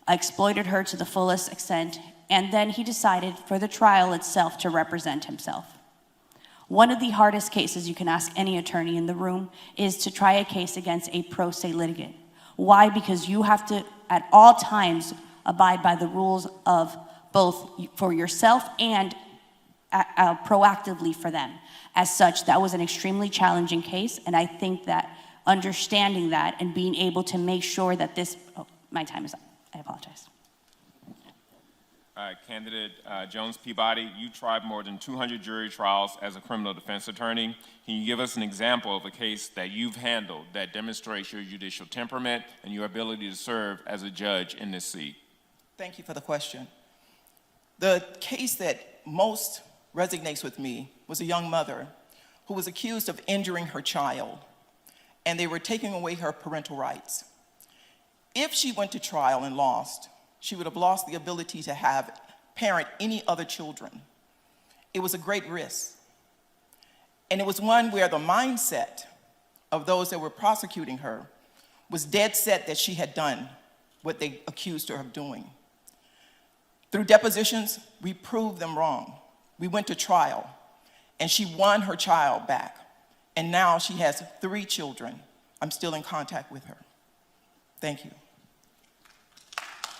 L: exploited her to the fullest extent, and then he decided for the trial itself to represent himself. One of the hardest cases you can ask any attorney in the room is to try a case against a pro se litigant. Why? Because you have to, at all times, abide by the rules of both for yourself and proactively for them. As such, that was an extremely challenging case, and I think that understanding that and being able to make sure that this, my time is up. I apologize.
H: Candidate Jones Peabody, you tried more than 200 jury trials as a criminal defense attorney. Can you give us an example of a case that you've handled that demonstrates your judicial temperament and your ability to serve as a judge in this seat?
M: Thank you for the question. The case that most resonates with me was a young mother who was accused of injuring her child, and they were taking away her parental rights. If she went to trial and lost, she would have lost the ability to parent any other children. It was a great risk. And it was one where the mindset of those that were prosecuting her was dead set that she had done what they accused her of doing. Through depositions, we proved them wrong. We went to trial, and she won her child back. And now she has 3 children. I'm still in contact with her. Thank you.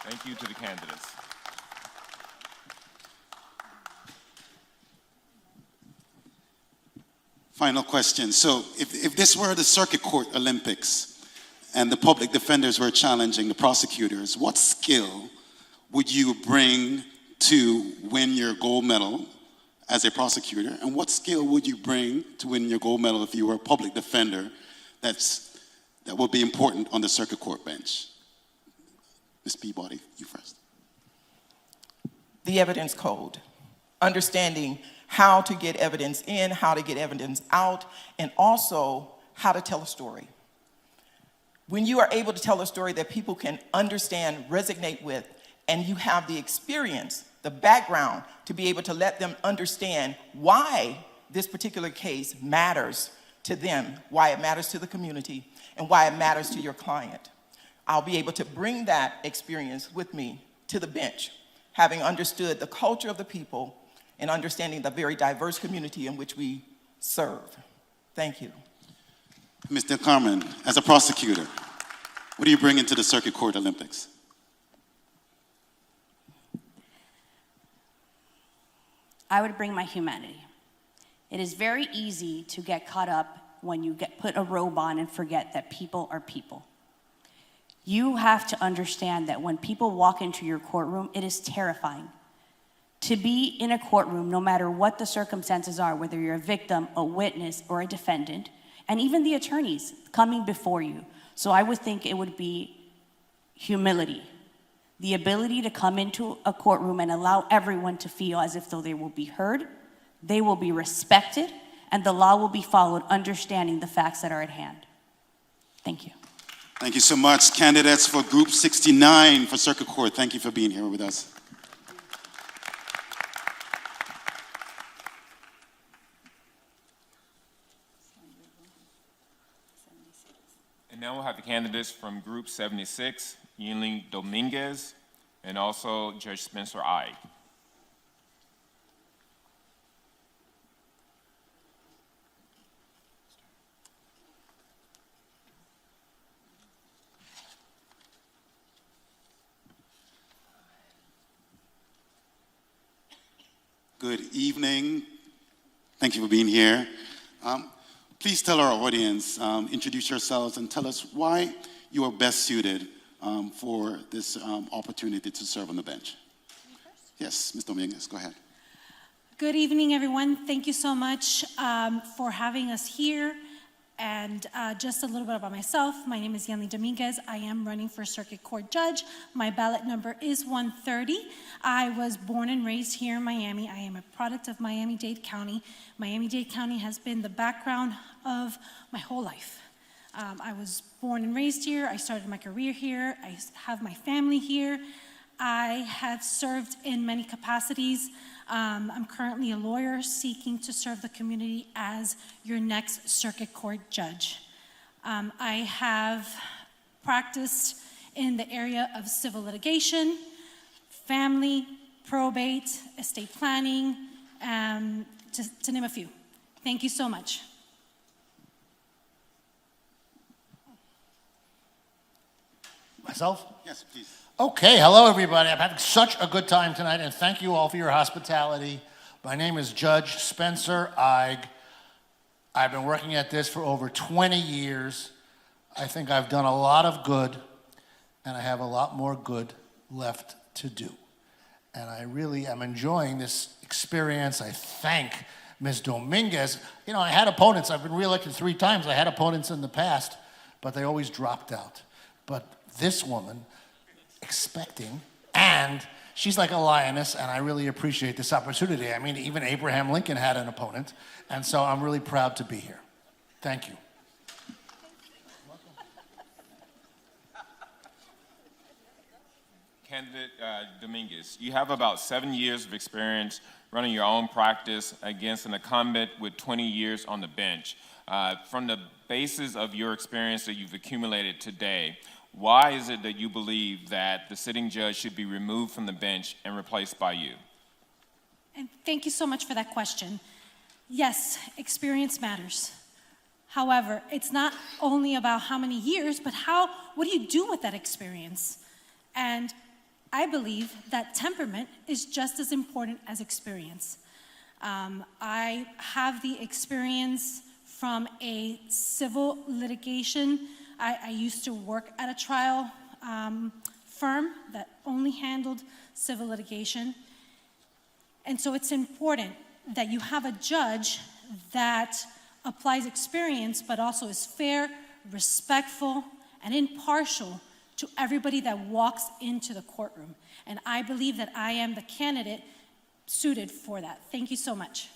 H: Thank you to the candidates.
G: Final question. So if this were the Circuit Court Olympics and the public defenders were challenging the prosecutors, what skill would you bring to win your gold medal as a prosecutor? And what skill would you bring to win your gold medal if you were a public defender that would be important on the Circuit Court bench? Ms. Peabody, you first.
M: The evidence code, understanding how to get evidence in, how to get evidence out, and also how to tell a story. When you are able to tell a story that people can understand, resonate with, and you have the experience, the background, to be able to let them understand why this particular case matters to them, why it matters to the community, and why it matters to your client. I'll be able to bring that experience with me to the bench, having understood the culture of the people and understanding the very diverse community in which we serve. Thank you.
G: Mr. Carmen, as a prosecutor, what do you bring into the Circuit Court Olympics?
L: I would bring my humanity. It is very easy to get caught up when you put a robe on and forget that people are people. You have to understand that when people walk into your courtroom, it is terrifying. To be in a courtroom, no matter what the circumstances are, whether you're a victim, a witness, or a defendant, and even the attorneys coming before you. So I would think it would be humility. The ability to come into a courtroom and allow everyone to feel as if though they will be heard, they will be respected, and the law will be followed, understanding the facts that are at hand. Thank you.
G: Thank you so much. Candidates for Group 69 for Circuit Court, thank you for being here with us.
H: And now we'll have the candidates from Group 76, Yingling Dominguez, and also Judge Spencer Ige.
G: Good evening. Thank you for being here. Please tell our audience, introduce yourselves and tell us why you are best suited for this opportunity to serve on the bench. Yes, Ms. Dominguez, go ahead.
N: Good evening, everyone. Thank you so much for having us here. And just a little bit about myself. My name is Yingling Dominguez. I am running for Circuit Court Judge. My ballot number is 130. I was born and raised here in Miami. I am a product of Miami-Dade County. Miami-Dade County has been the background of my whole life. I was born and raised here. I started my career here. I have my family here. I have served in many capacities. I'm currently a lawyer seeking to serve the community as your next Circuit Court Judge. I have practiced in the area of civil litigation, family, probate, estate planning, to name a few. Thank you so much.
O: Myself?
G: Yes, please.
O: Okay, hello everybody. I've had such a good time tonight, and thank you all for your hospitality. My name is Judge Spencer Ige. I've been working at this for over 20 years. I think I've done a lot of good, and I have a lot more good left to do. And I really am enjoying this experience. I thank Ms. Dominguez. You know, I had opponents. I've been reelected 3 times. I had opponents in the past, but they always dropped out. But this woman, expecting, and she's like a lioness, and I really appreciate this opportunity. I mean, even Abraham Lincoln had an opponent, and so I'm really proud to be here. Thank you.
H: Candidate Dominguez, you have about 7 years of experience running your own practice against an incumbent with 20 years on the bench. From the basis of your experience that you've accumulated today, why is it that you believe that the sitting judge should be removed from the bench and replaced by you?
N: And thank you so much for that question. Yes, experience matters. However, it's not only about how many years, but what do you do with that experience? And I believe that temperament is just as important as experience. I have the experience from a civil litigation. I used to work at a trial firm that only handled civil litigation. And so it's important that you have a judge that applies experience, but also is fair, respectful, and impartial to everybody that walks into the courtroom. And I believe that I am the candidate suited for that. Thank you so much.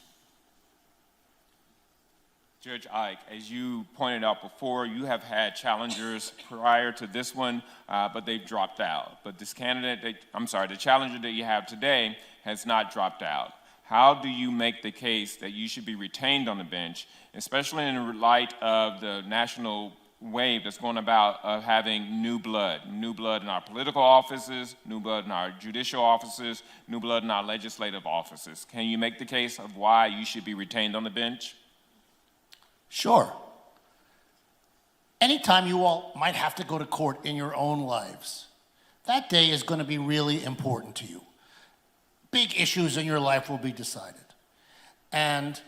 H: Judge Ike, as you pointed out before, you have had challengers prior to this one, but they've dropped out. But this candidate, the challenger that you have today has not dropped out. How do you make the case that you should be retained on the bench, especially in light of the national wave that's going about of having new blood in our political offices, new blood in our judicial offices, new blood in our legislative offices? Can you make the case of why you should be retained on the bench?
O: Sure. Anytime you all might have to go to court in your own lives, that day is going to be really important to you. Big issues in your life will be decided. And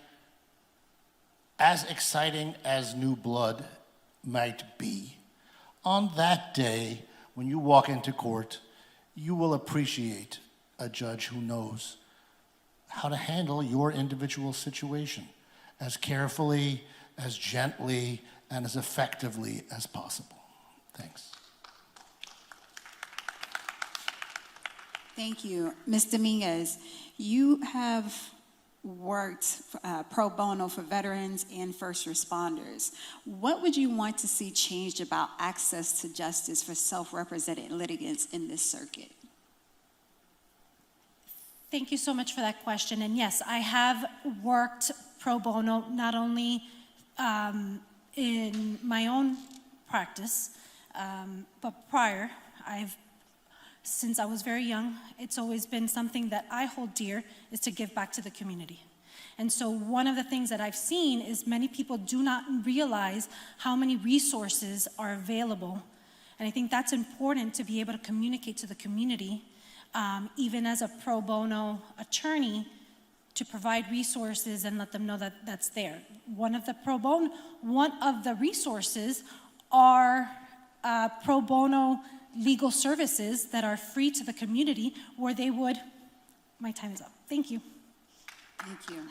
O: as exciting as new blood might be, on that day, when you walk into court, you will appreciate a judge who knows how to handle your individual situation as carefully, as gently, and as effectively as possible. Thanks.
C: Thank you. Ms. Dominguez, you have worked pro bono for veterans and first responders. What would you want to see changed about access to justice for self-represented litigants in this circuit?
N: Thank you so much for that question. And yes, I have worked pro bono not only in my own practice, but prior. Since I was very young, it's always been something that I hold dear, is to give back to the community. And so one of the things that I've seen is many people do not realize how many resources are available. And I think that's important to be able to communicate to the community, even as a pro bono attorney, to provide resources and let them know that that's there. One of the resources are pro bono legal services that are free to the community where they would, my time is up. Thank you.
C: Thank you.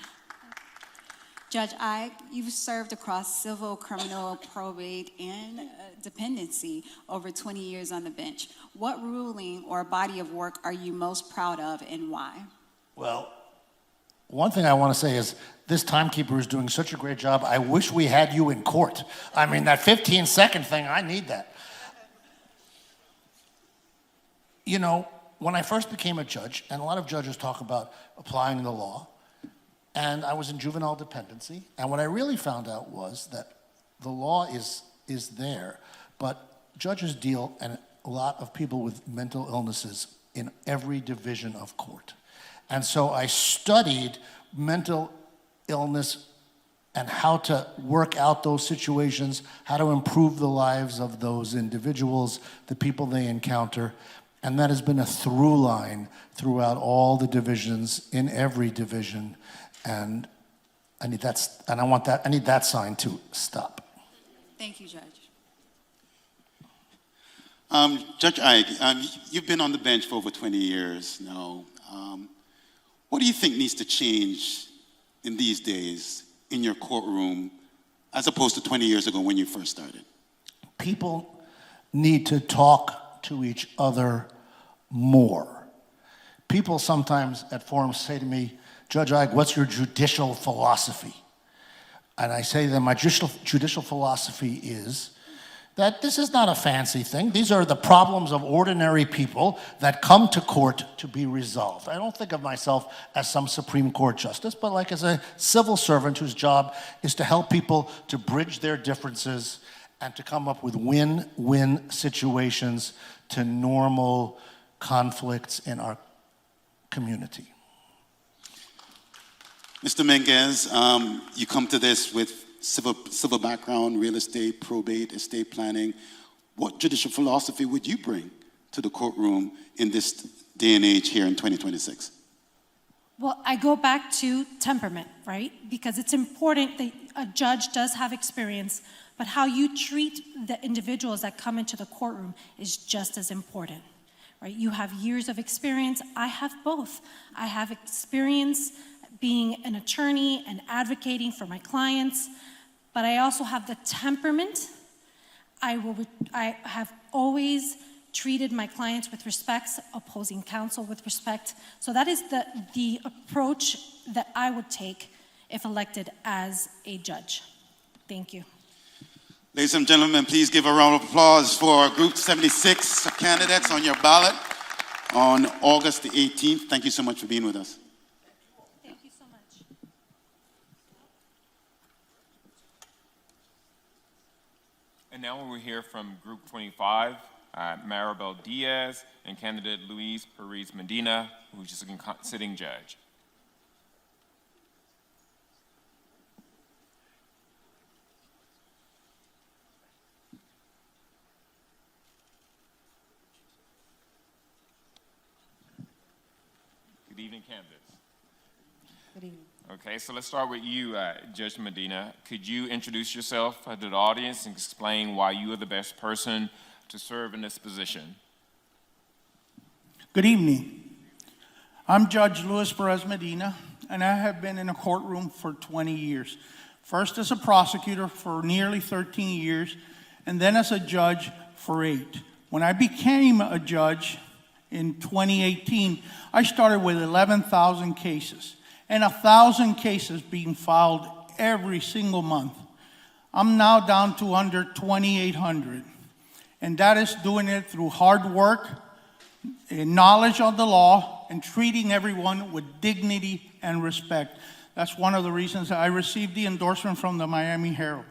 C: Judge Ike, you've served across civil, criminal, probate, and dependency over 20 years on the bench. What ruling or body of work are you most proud of and why?
O: Well, one thing I want to say is this timekeeper is doing such a great job. I wish we had you in court. I mean, that 15-second thing, I need that. You know, when I first became a judge, and a lot of judges talk about applying the law, and I was in juvenile dependency, and what I really found out was that the law is there, but judges deal, and a lot of people with mental illnesses in every division of court. And so I studied mental illness and how to work out those situations, how to improve the lives of those individuals, the people they encounter. And that has been a through line throughout all the divisions, in every division. And I need that sign to stop.
C: Thank you, Judge.
G: Judge Ike, you've been on the bench for over 20 years now. What do you think needs to change in these days in your courtroom as opposed to 20 years ago when you first started?
O: People need to talk to each other more. People sometimes at forums say to me, Judge Ige, what's your judicial philosophy? And I say to them, my judicial philosophy is that this is not a fancy thing. These are the problems of ordinary people that come to court to be resolved. I don't think of myself as some Supreme Court justice, but like as a civil servant whose job is to help people to bridge their differences and to come up with win-win situations to normal conflicts in our community.
G: Mr. Dominguez, you come to this with civil background, real estate, probate, estate planning. What judicial philosophy would you bring to the courtroom in this day and age here in 2026?
N: Well, I go back to temperament, right? Because it's important that a judge does have experience, but how you treat the individuals that come into the courtroom is just as important, right? You have years of experience. I have both. I have experience being an attorney and advocating for my clients, but I also have the temperament. I have always treated my clients with respect, opposing counsel with respect. So that is the approach that I would take if elected as a judge. Thank you.
G: Ladies and gentlemen, please give a round of applause for Group 76 candidates on your ballot on August the 18th. Thank you so much for being with us.
N: Thank you so much.
H: And now we'll hear from Group 25, Maribel Diaz and candidate Luis Perez Medina, who's just a sitting judge. Good evening, candidates.
L: Good evening.
H: Okay, so let's start with you, Judge Medina. Could you introduce yourself to the audience and explain why you are the best person to serve in this position?
P: Good evening. I'm Judge Luis Perez Medina, and I have been in a courtroom for 20 years. First as a prosecutor for nearly 13 years, and then as a judge for 8. When I became a judge in 2018, I started with 11,000 cases, and 1,000 cases being filed every single month. I'm now down to under 2,800, and that is doing it through hard work, knowledge of the law, and treating everyone with dignity and respect. That's one of the reasons I received the endorsement from the Miami Herald.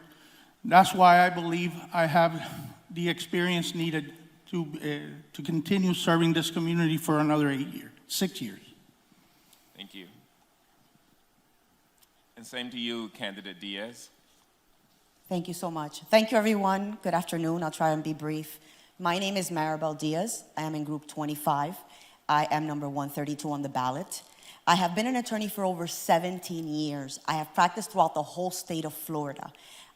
P: That's why I believe I have the experience needed to continue serving this community for another 6 years.
H: Thank you. And same to you, candidate Diaz.
Q: Thank you so much. Thank you, everyone. Good afternoon. I'll try and be brief. My name is Maribel Diaz. I am in Group 25. I am number 132 on the ballot. I have been an attorney for over 17 years. I have practiced throughout the whole state of Florida.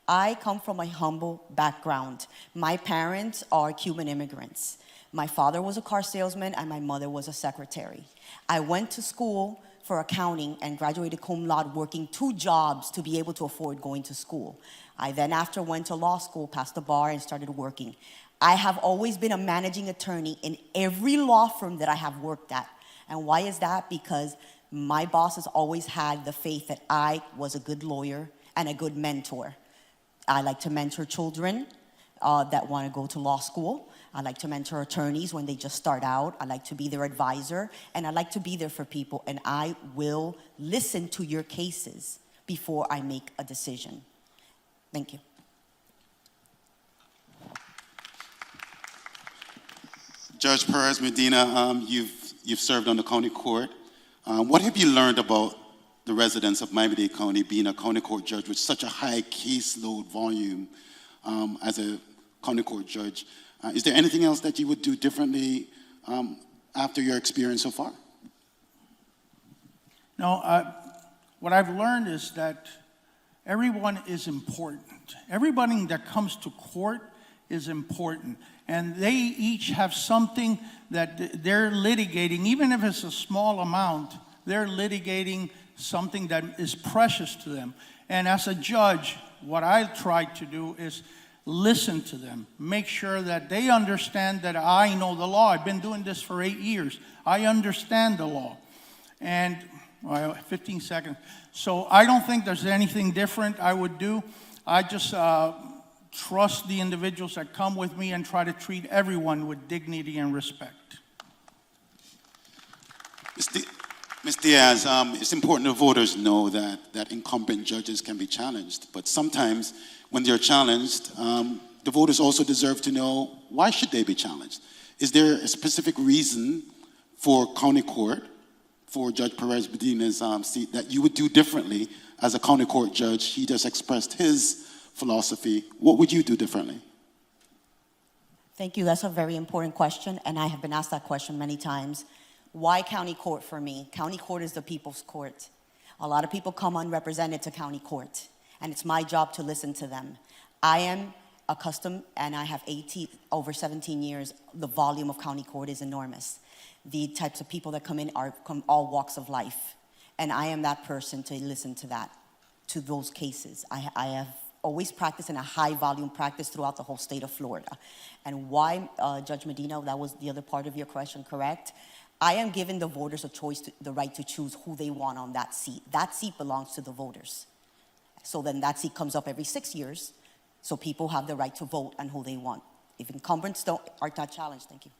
Q: I come from a humble background. My parents are Cuban immigrants. My father was a car salesman and my mother was a secretary. I went to school for accounting and graduated cum laude, working 2 jobs to be able to afford going to school. I then after went to law school, passed the bar, and started working. I have always been a managing attorney in every law firm that I have worked at. And why is that? Because my bosses always had the faith that I was a good lawyer and a good mentor. I like to mentor children that want to go to law school. I like to mentor attorneys when they just start out. I like to be their advisor, and I like to be there for people, and I will listen to your cases before I make a decision. Thank you.
G: Judge Perez Medina, you've served on the county court. What have you learned about the residents of Miami-Dade County being a county court judge with such a high caseload volume as a county court judge? Is there anything else that you would do differently after your experience so far?
P: No, what I've learned is that everyone is important. Everybody that comes to court is important. And they each have something that they're litigating, even if it's a small amount, they're litigating something that is precious to them. And as a judge, what I try to do is listen to them, make sure that they understand that I know the law. I've been doing this for 8 years. I understand the law. And, well, 15 seconds. So I don't think there's anything different I would do. I just trust the individuals that come with me and try to treat everyone with dignity and respect.
G: Ms. Diaz, it's important that voters know that incumbent judges can be challenged, but sometimes when they're challenged, the voters also deserve to know why should they be challenged. Is there a specific reason for county court, for Judge Perez Medina's seat, that you would do differently as a county court judge? He just expressed his philosophy. What would you do differently?
Q: Thank you. That's a very important question, and I have been asked that question many times. Why county court for me? County court is the people's court. A lot of people come unrepresented to county court, and it's my job to listen to them. I am accustomed, and I have over 17 years, the volume of county court is enormous. The types of people that come in are from all walks of life, and I am that person to listen to that, to those cases. I have always practiced in a high volume practice throughout the whole state of Florida. And why, Judge Medina, that was the other part of your question, correct? I am giving the voters a choice, the right to choose who they want on that seat. That seat belongs to the voters. So then that seat comes up every 6 years, so people have the right to vote on who they want. If incumbents are not challenged, thank you.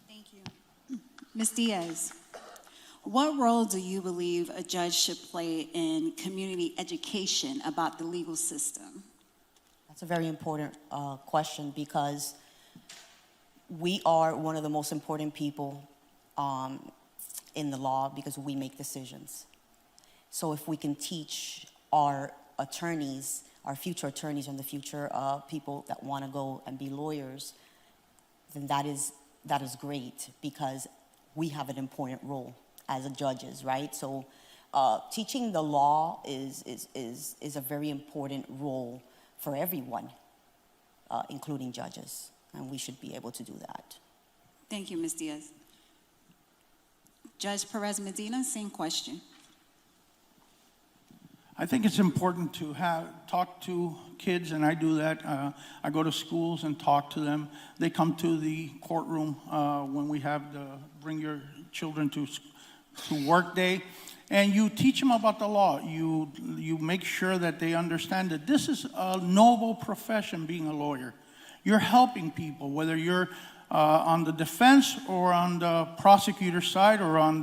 C: Thank you. Ms. Diaz, what role do you believe a judge should play in community education about the legal system?
Q: That's a very important question, because we are one of the most important people in the law, because we make decisions. So if we can teach our attorneys, our future attorneys and the future people that want to go and be lawyers, then that is great, because we have an important role as judges, right? So teaching the law is a very important role for everyone, including judges, and we should be able to do that.
C: Thank you, Ms. Diaz. Judge Perez Medina, same question.
P: I think it's important to talk to kids, and I do that. I go to schools and talk to them. They come to the courtroom when we have the Bring Your Children to Work Day, and you teach them about the law. You make sure that they understand that this is a noble profession, being a lawyer. You're helping people, whether you're on the defense or on the prosecutor's side or on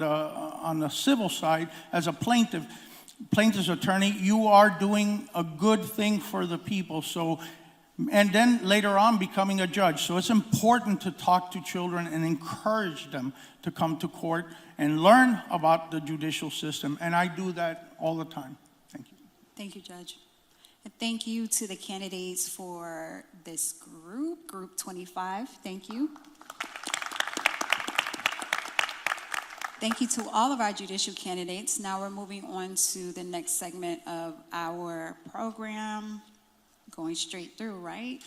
P: the civil side as a plaintiff's attorney. You are doing a good thing for the people. So, and then later on becoming a judge. So it's important to talk to children and encourage them to come to court and learn about the judicial system. And I do that all the time. Thank you.
C: Thank you, Judge. And thank you to the candidates for this Group 25. Thank you. Thank you to all of our judicial candidates. Now we're moving on to the next segment of our program. Going straight through, right,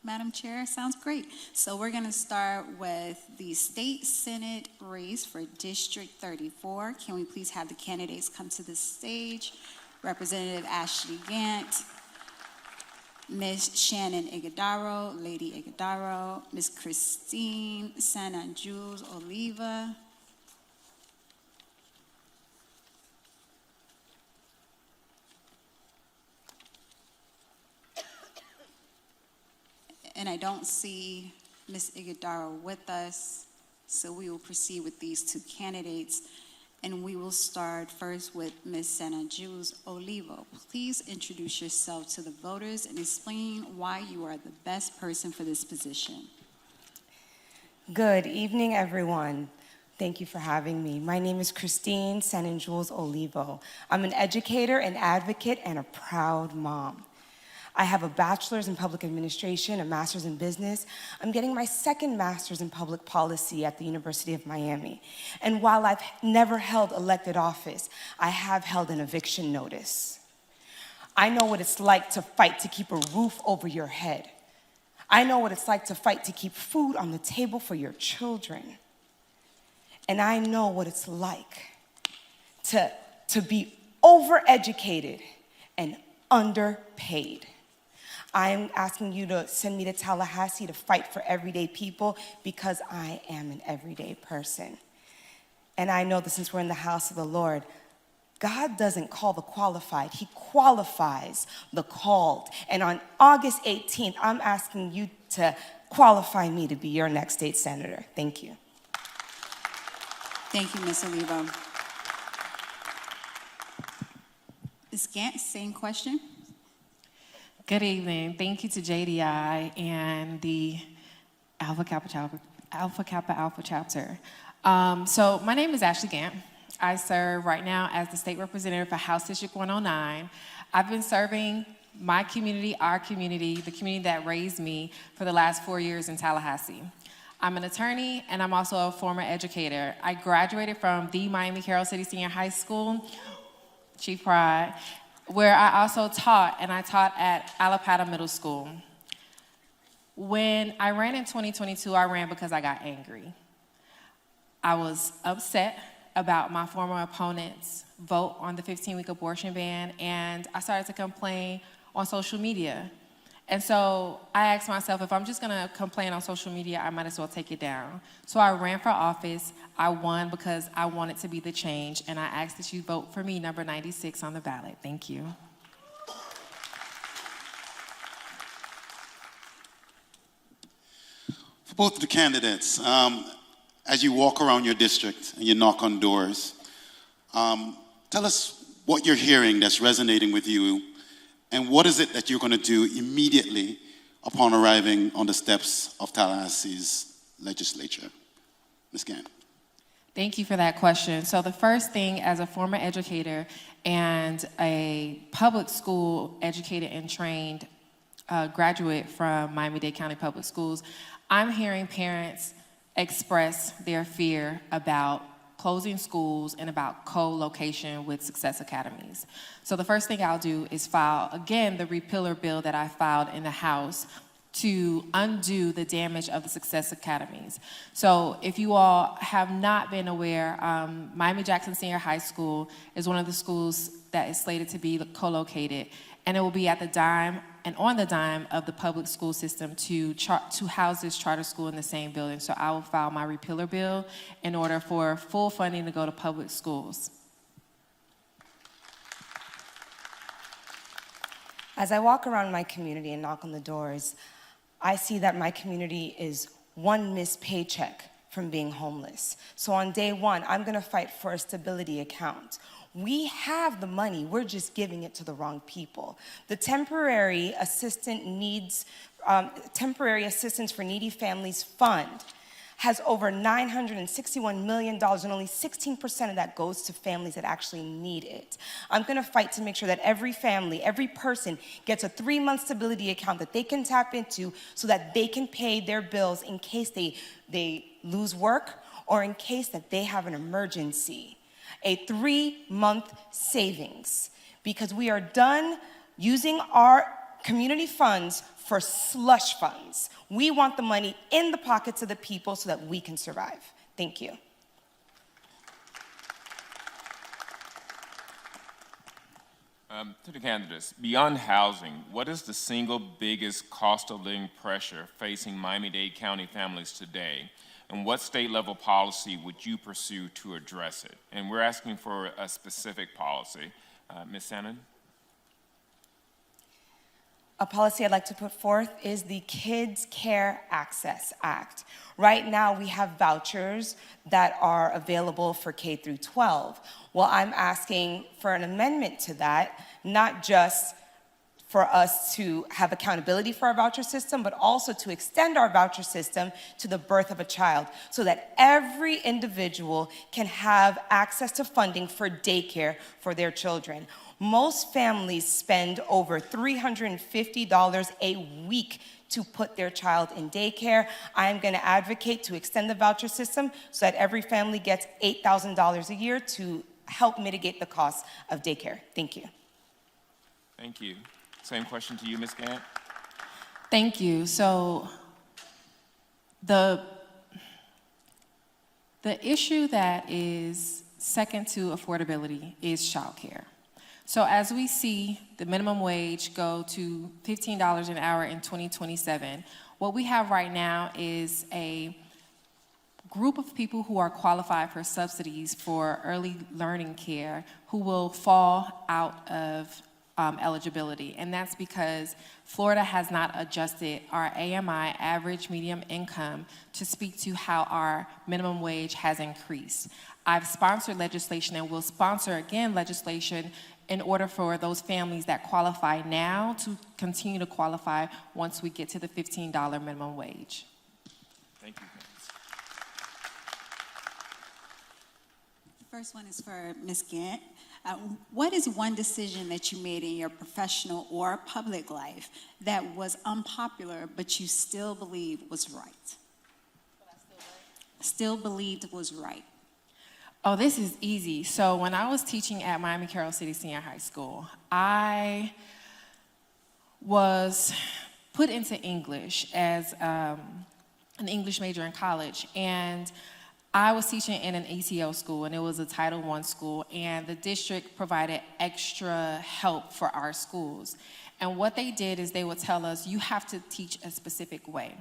C: Madam Chair? Sounds great. So we're going to start with the State Senate race for District 34. Can we please have the candidates come to the stage? Representative Ashley Gant, Ms. Shannon Iguodaro, Lady Iguodaro, Ms. Christine San Anjus Oliva, and I don't see Ms. Iguodaro with us, so we will proceed with these two candidates. And we will start first with Ms. San Anjus Oliva. Please introduce yourself to the voters and explain why you are the best person for this position.
R: Good evening, everyone. Thank you for having me. My name is Christine San Anjus Olivo. I'm an educator, an advocate, and a proud mom. I have a bachelor's in public administration, a master's in business. I'm getting my second master's in public policy at the University of Miami. And while I've never held elected office, I have held an eviction notice. I know what it's like to fight to keep a roof over your head. I know what it's like to fight to keep food on the table for your children. And I know what it's like to be overeducated and underpaid. I'm asking you to send me to Tallahassee to fight for everyday people because I am an everyday person. And I know that since we're in the house of the Lord, God doesn't call the qualified, He qualifies the called. And on August 18th, I'm asking you to qualify me to be your next state senator. Thank you.
C: Thank you, Ms. Olivo. Ms. Gant, same question.
S: Good evening. Thank you to JDI and the Alpha Kappa Alpha chapter. So my name is Ashley Gant. I serve right now as the state representative for House District 109. I've been serving my community, our community, the community that raised me for the last 4 years in Tallahassee. I'm an attorney and I'm also a former educator. I graduated from the Miami Carroll City Senior High School, Chief Pride, where I also taught, and I taught at Alpha Kappa Middle School. When I ran in 2022, I ran because I got angry. I was upset about my former opponent's vote on the 15-week abortion ban, and I started to complain on social media. And so I asked myself, if I'm just gonna complain on social media, I might as well take it down. So I ran for office. I won because I wanted to be the change, and I ask that you vote for me, number 96 on the ballot. Thank you.
G: For both of the candidates, as you walk around your district and you knock on doors, tell us what you're hearing that's resonating with you, and what is it that you're going to do immediately upon arriving on the steps of Tallahassee's legislature? Ms. Gant.
S: Thank you for that question. So the first thing, as a former educator and a public school educated and trained graduate from Miami-Dade County Public Schools, I'm hearing parents express their fear about closing schools and about co-location with success academies. So the first thing I'll do is file, again, the repealer bill that I filed in the House to undo the damage of the success academies. So if you all have not been aware, Miami-Jackson Senior High School is one of the schools that is slated to be co-located, and it will be at the dime and on the dime of the public school system to house this charter school in the same building. So I will file my repealer bill in order for full funding to go to public schools.
R: As I walk around my community and knock on the doors, I see that my community is one missed paycheck from being homeless. So on day one, I'm gonna fight for a stability account. We have the money, we're just giving it to the wrong people. The temporary assistance for needy families fund has over $961 million, and only 16% of that goes to families that actually need it. I'm gonna fight to make sure that every family, every person gets a 3-month stability account that they can tap into so that they can pay their bills in case they lose work or in case that they have an emergency. A 3-month savings, because we are done using our community funds for slush funds. We want the money in the pockets of the people so that we can survive. Thank you.
H: To the candidates, beyond housing, what is the single biggest cost of living pressure facing Miami-Dade County families today? And what state-level policy would you pursue to address it? And we're asking for a specific policy. Ms. Sannon?
R: A policy I'd like to put forth is the Kids Care Access Act. Right now, we have vouchers that are available for K through 12. Well, I'm asking for an amendment to that, not just for us to have accountability for our voucher system, but also to extend our voucher system to the birth of a child so that every individual can have access to funding for daycare for their children. Most families spend over $350 a week to put their child in daycare. I'm gonna advocate to extend the voucher system so that every family gets $8,000 a year to help mitigate the cost of daycare. Thank you.
H: Thank you. Same question to you, Ms. Gant.
S: Thank you. So the issue that is second to affordability is childcare. So as we see the minimum wage go to $15 an hour in 2027, what we have right now is a group of people who are qualified for subsidies for early learning care who will fall out of eligibility. And that's because Florida has not adjusted our AMI, average medium income, to speak to how our minimum wage has increased. I've sponsored legislation and will sponsor again legislation in order for those families that qualify now to continue to qualify once we get to the $15 minimum wage.
H: Thank you.
C: First one is for Ms. Gant. What is one decision that you made in your professional or public life that was unpopular, but you still believe was right? Still believed was right.
S: Oh, this is easy. So when I was teaching at Miami Carroll City Senior High School, I was put into English as an English major in college, and I was teaching in an ACO school, and it was a Title I school, and the district provided extra help for our schools. And what they did is they would tell us, you have to teach a specific way.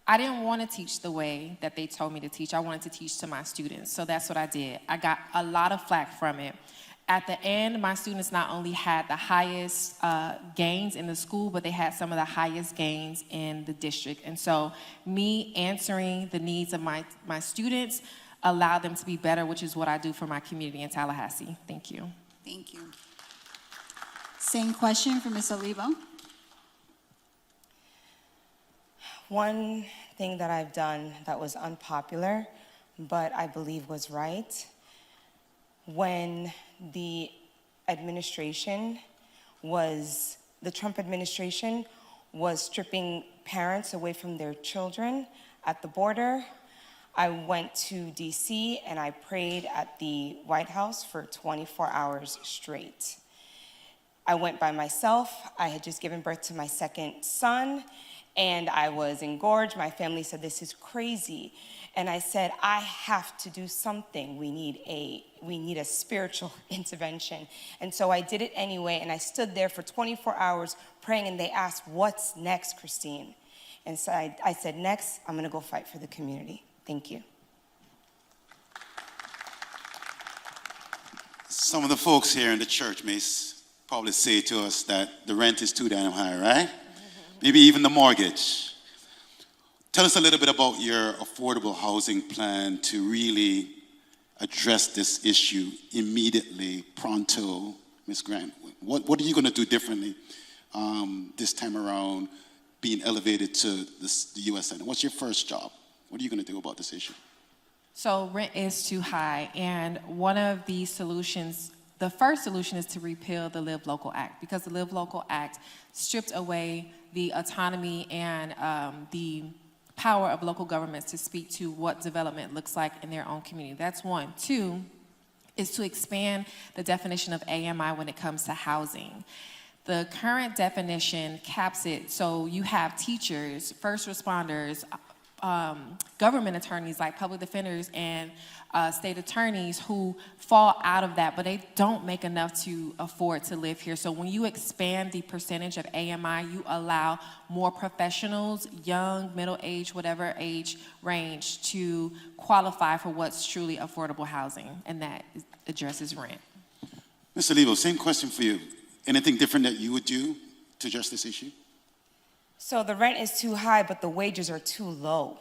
S: I didn't want to teach the way that they told me to teach. I wanted to teach to my students, so that's what I did. I got a lot of flack from it. At the end, my students not only had the highest gains in the school, but they had some of the highest gains in the district. And so me answering the needs of my students allowed them to be better, which is what I do for my community in Tallahassee. Thank you.
C: Thank you. Same question for Ms. Olivo.
R: One thing that I've done that was unpopular, but I believe was right, when the Trump administration was stripping parents away from their children at the border, I went to DC and I prayed at the White House for 24 hours straight. I went by myself. I had just given birth to my second son, and I was engorged. My family said, this is crazy. And I said, I have to do something. We need a spiritual intervention. And so I did it anyway, and I stood there for 24 hours praying, and they asked, what's next, Christine? And so I said, next, I'm gonna go fight for the community. Thank you.
G: Some of the folks here in the church may probably say to us that the rent is too damn high, right? Maybe even the mortgage. Tell us a little bit about your affordable housing plan to really address this issue immediately, pronto, Ms. Grant. What are you going to do differently this time around, being elevated to the U.S. Senate? What's your first job? What are you going to do about this issue?
S: So rent is too high, and one of the solutions, the first solution is to repeal the Live Local Act, because the Live Local Act stripped away the autonomy and the power of local governments to speak to what development looks like in their own community. That's one. Two is to expand the definition of AMI when it comes to housing. The current definition caps it, so you have teachers, first responders, government attorneys like public defenders and state attorneys who fall out of that, but they don't make enough to afford to live here. So when you expand the percentage of AMI, you allow more professionals, young, middle age, whatever age range, to qualify for what's truly affordable housing, and that addresses rent.
G: Mr. Olivo, same question for you. Anything different that you would do to address this issue?
R: So the rent is too high, but the wages are too low.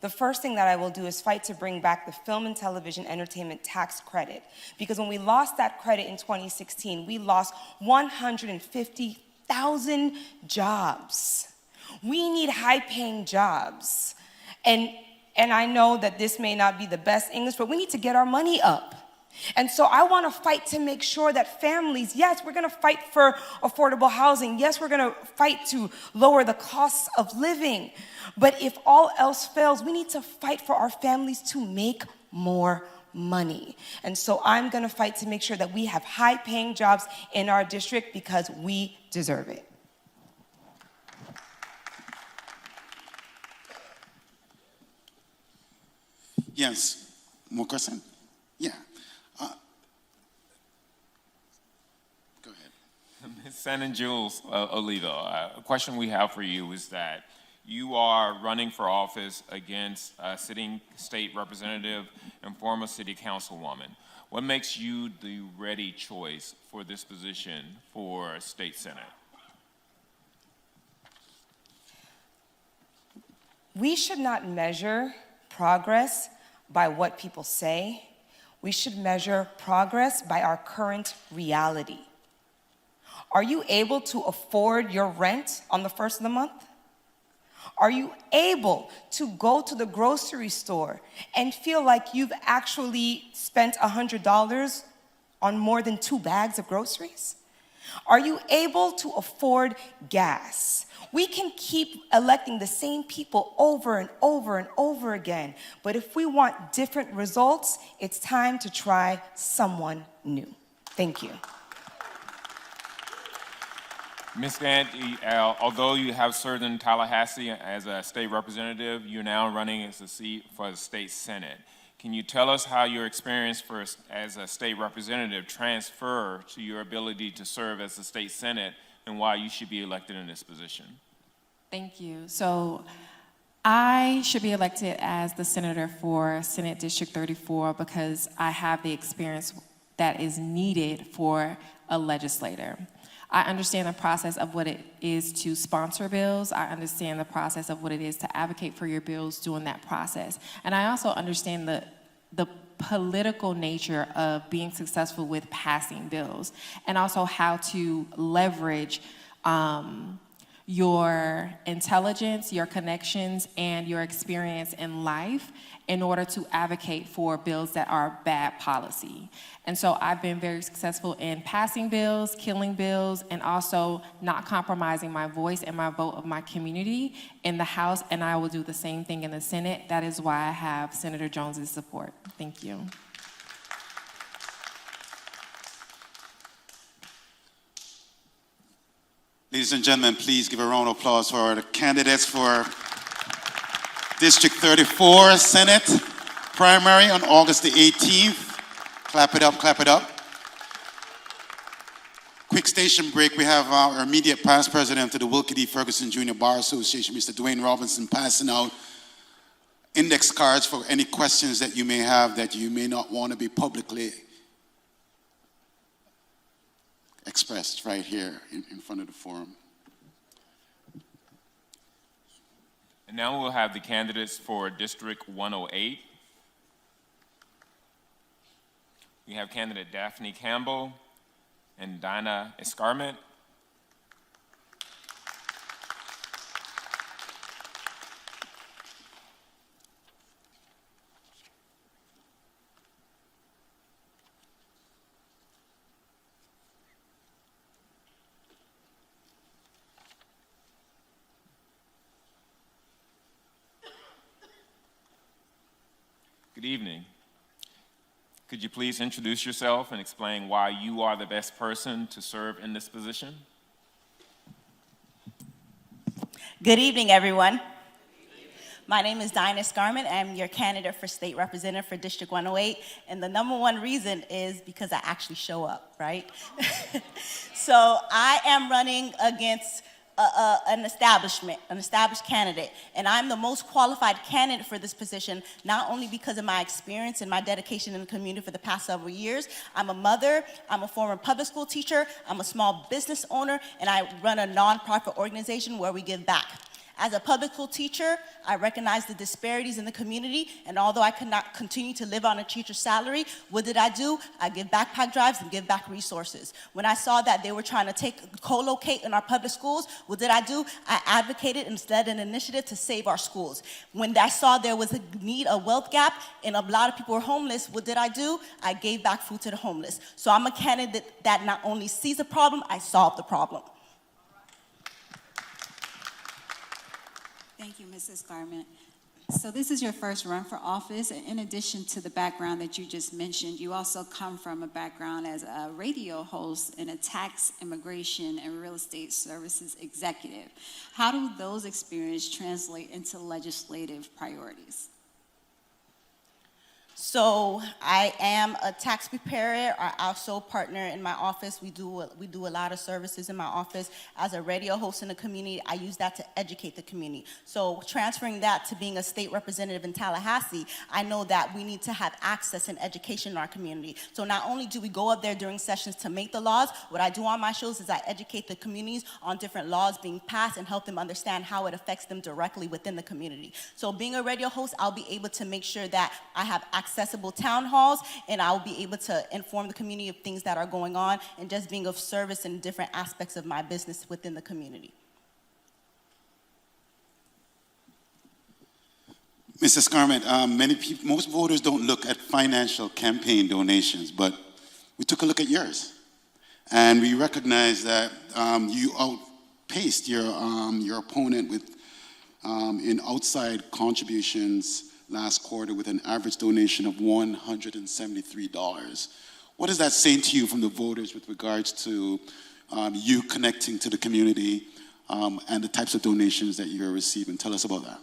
R: The first thing that I will do is fight to bring back the film and television entertainment tax credit. Because when we lost that credit in 2016, we lost 150,000 jobs. We need high-paying jobs. And I know that this may not be the best English, but we need to get our money up. And so I want to fight to make sure that families, yes, we're going to fight for affordable housing. Yes, we're going to fight to lower the costs of living. But if all else fails, we need to fight for our families to make more money. And so I'm going to fight to make sure that we have high-paying jobs in our district because we deserve it.
G: Yes, more question? Yeah. Go ahead.
H: Ms. San and Jules Olivo, a question we have for you is that you are running for office against a sitting state representative and former city councilwoman. What makes you the ready choice for this position for state senate?
R: We should not measure progress by what people say. We should measure progress by our current reality. Are you able to afford your rent on the first of the month? Are you able to go to the grocery store and feel like you've actually spent $100 on more than 2 bags of groceries? Are you able to afford gas? We can keep electing the same people over and over and over again, but if we want different results, it's time to try someone new. Thank you.
H: Ms. Gant, although you have served in Tallahassee as a state representative, you're now running as a seat for the state senate. Can you tell us how your experience as a state representative transfer to your ability to serve as the state senate and why you should be elected in this position?
S: Thank you. So I should be elected as the senator for Senate District 34 because I have the experience that is needed for a legislator. I understand the process of what it is to sponsor bills. I understand the process of what it is to advocate for your bills during that process. And I also understand the political nature of being successful with passing bills and also how to leverage your intelligence, your connections, and your experience in life in order to advocate for bills that are bad policy. And so I've been very successful in passing bills, killing bills, and also not compromising my voice and my vote of my community in the House, and I will do the same thing in the Senate. That is why I have Senator Jones's support. Thank you.
G: Ladies and gentlemen, please give a round of applause for the candidates for District 34 Senate primary on August the 18th. Clap it up, clap it up. Quick station break. We have our immediate past president of the Wilkie D. Ferguson Jr. Bar Association, Mr. Dwayne Robinson, passing out index cards for any questions that you may have that you may not want to be publicly expressed right here in front of the forum.
H: And now we'll have the candidates for District 108. We have candidate Daphne Campbell and Dinah Escarment. Good evening. Could you please introduce yourself and explain why you are the best person to serve in this position?
T: Good evening, everyone. My name is Dinah Escarment. I'm your candidate for state representative for District 108. And the number one reason is because I actually show up, right? So I am running against an established candidate. And I'm the most qualified candidate for this position, not only because of my experience and my dedication in the community for the past several years. I'm a mother, I'm a former public school teacher, I'm a small business owner, and I run a nonprofit organization where we give back. As a public school teacher, I recognize the disparities in the community, and although I could not continue to live on a teacher's salary, what did I do? I give backpack drives and give back resources. When I saw that they were trying to co-locate in our public schools, what did I do? I advocated and led an initiative to save our schools. When I saw there was a need, a wealth gap, and a lot of people were homeless, what did I do? I gave back food to the homeless. So I'm a candidate that not only sees the problem, I solve the problem.
C: Thank you, Mrs. Garment. So this is your first run for office, and in addition to the background that you just mentioned, you also come from a background as a radio host and a tax, immigration, and real estate services executive. How do those experiences translate into legislative priorities?
T: So I am a tax preparer. I also partner in my office. We do a lot of services in my office. As a radio host in the community, I use that to educate the community. So transferring that to being a state representative in Tallahassee, I know that we need to have access and education in our community. So not only do we go up there during sessions to make the laws, what I do on my shows is I educate the communities on different laws being passed and help them understand how it affects them directly within the community. So being a radio host, I'll be able to make sure that I have accessible town halls, and I'll be able to inform the community of things that are going on and just being of service in different aspects of my business within the community.
G: Mrs. Scarmett, most voters don't look at financial campaign donations, but we took a look at yours. And we recognize that you outpaced your opponent with in outside contributions last quarter with an average donation of $173. What does that say to you from the voters with regards to you connecting to the community and the types of donations that you're receiving? Tell us about that.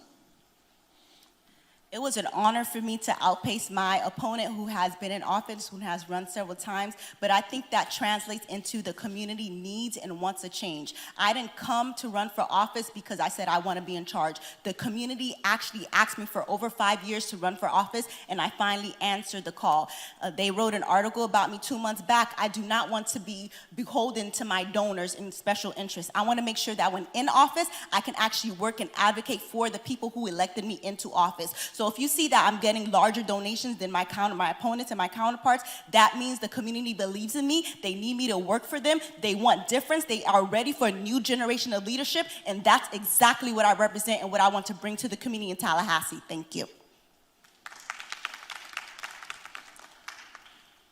T: It was an honor for me to outpace my opponent who has been in office, who has run several times, but I think that translates into the community needs and wants a change. I didn't come to run for office because I said I want to be in charge. The community actually asked me for over 5 years to run for office, and I finally answered the call. They wrote an article about me 2 months back. I do not want to be beholden to my donors and special interests. I want to make sure that when in office, I can actually work and advocate for the people who elected me into office. So if you see that I'm getting larger donations than my opponents and my counterparts, that means the community believes in me. They need me to work for them. They want difference. They are ready for a new generation of leadership, and that's exactly what I represent and what I want to bring to the community in Tallahassee. Thank you.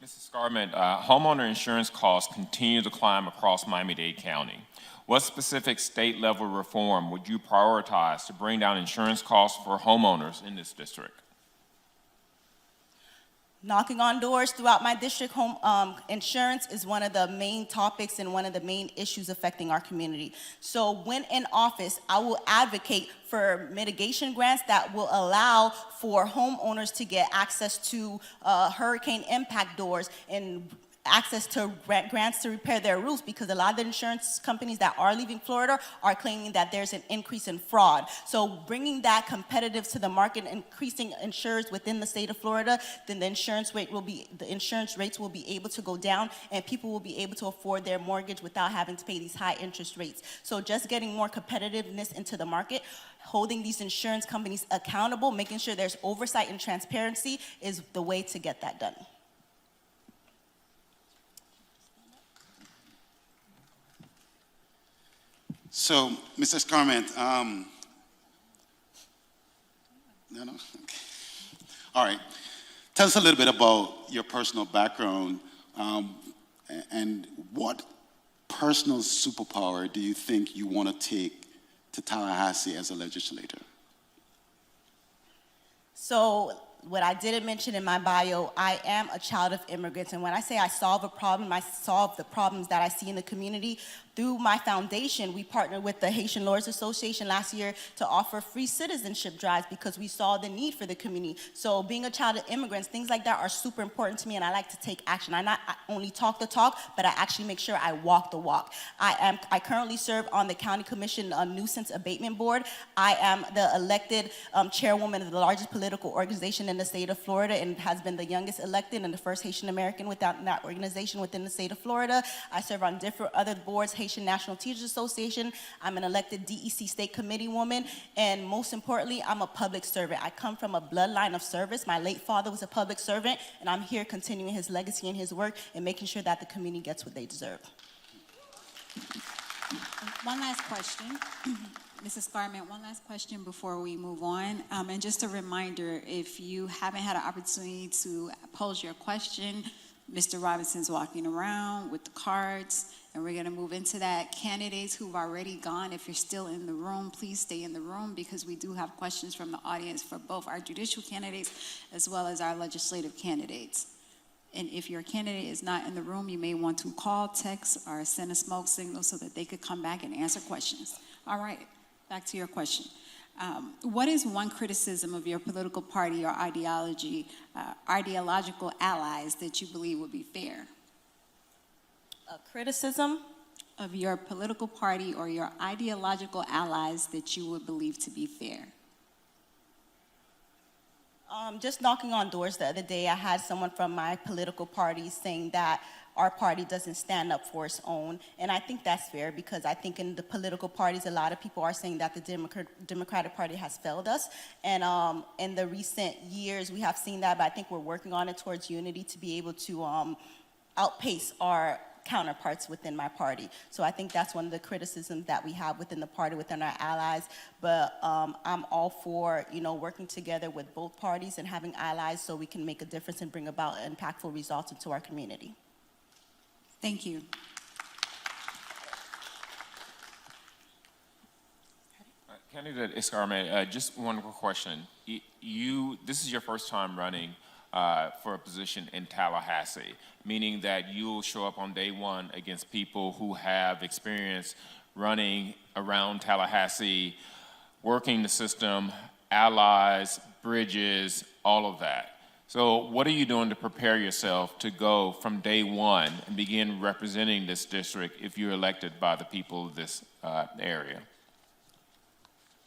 H: Mrs. Scarmett, homeowner insurance costs continue to climb across Miami-Dade County. What specific state-level reform would you prioritize to bring down insurance costs for homeowners in this district?
T: Knocking on doors throughout my district. Home insurance is one of the main topics and one of the main issues affecting our community. So when in office, I will advocate for mitigation grants that will allow for homeowners to get access to hurricane impact doors and access to grants to repair their roofs, because a lot of the insurance companies that are leaving Florida are claiming that there's an increase in fraud. So bringing that competitive to the market, increasing insurers within the state of Florida, then the insurance rates will be able to go down, and people will be able to afford their mortgage without having to pay these high interest rates. So just getting more competitiveness into the market, holding these insurance companies accountable, making sure there's oversight and transparency is the way to get that done.
G: So, Mr. Scarmett, okay. All right. Tell us a little bit about your personal background and what personal superpower do you think you want to take to Tallahassee as a legislator?
T: So, what I didn't mention in my bio, I am a child of immigrants. And when I say I solve a problem, I solve the problems that I see in the community. Through my foundation, we partnered with the Haitian Lawyers Association last year to offer free citizenship drives because we saw the need for the community. So being a child of immigrants, things like that are super important to me, and I like to take action. I not only talk the talk, but I actually make sure I walk the walk. I currently serve on the County Commission Nuisance Abatement Board. I am the elected chairwoman of the largest political organization in the state of Florida, and has been the youngest elected and the first Haitian American within that organization within the state of Florida. I serve on different other boards, Haitian National Teachers Association. I'm an elected DEC state committee woman, and most importantly, I'm a public servant. I come from a bloodline of service. My late father was a public servant, and I'm here continuing his legacy and his work and making sure that the community gets what they deserve.
C: One last question. Mrs. Scarmett, one last question before we move on. And just a reminder, if you haven't had an opportunity to pose your question, Mr. Robinson's walking around with the cards, and we're going to move into that. Candidates who've already gone, if you're still in the room, please stay in the room, because we do have questions from the audience for both our judicial candidates as well as our legislative candidates. And if your candidate is not in the room, you may want to call, text, or send a smoke signal so that they could come back and answer questions. All right. Back to your question. What is one criticism of your political party or ideological allies that you believe would be fair?
T: A criticism?
C: Of your political party or your ideological allies that you would believe to be fair?
T: Just knocking on doors the other day, I had someone from my political party saying that our party doesn't stand up for its own. And I think that's fair because I think in the political parties, a lot of people are saying that the Democratic Party has failed us. And in the recent years, we have seen that, but I think we're working on it towards unity to be able to outpace our counterparts within my party. So I think that's one of the criticisms that we have within the party, within our allies. But I'm all for, working together with both parties and having allies so we can make a difference and bring about impactful results into our community.
C: Thank you.
H: Candidate Escarment, just one quick question. This is your first time running for a position in Tallahassee, meaning that you'll show up on day one against people who have experience running around Tallahassee, working the system, allies, bridges, all of that. So what are you doing to prepare yourself to go from day one and begin representing this district if you're elected by the people of this area?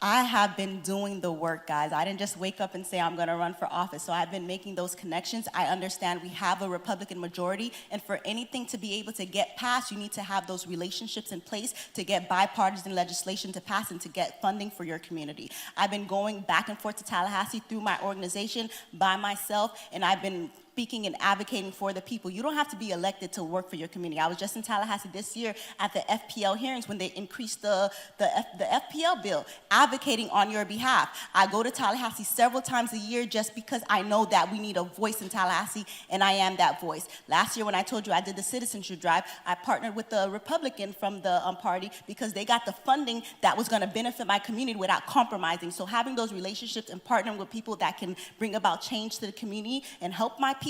T: I have been doing the work, guys. I didn't just wake up and say I'm going to run for office. So I've been making those connections. I understand we have a Republican majority, and for anything to be able to get passed, you need to have those relationships in place to get bipartisan legislation to pass and to get funding for your community. I've been going back and forth to Tallahassee through my organization by myself, and I've been speaking and advocating for the people. You don't have to be elected to work for your community. I was just in Tallahassee this year at the FPL hearings when they increased the FPL bill, advocating on your behalf. I go to Tallahassee several times a year just because I know that we need a voice in Tallahassee, and I am that voice. Last year when I told you I did the citizenship drive, I partnered with the Republican from the party because they got the funding that was going to benefit my community without compromising. So having those relationships and partnering with people that can bring about change to the community and help my people,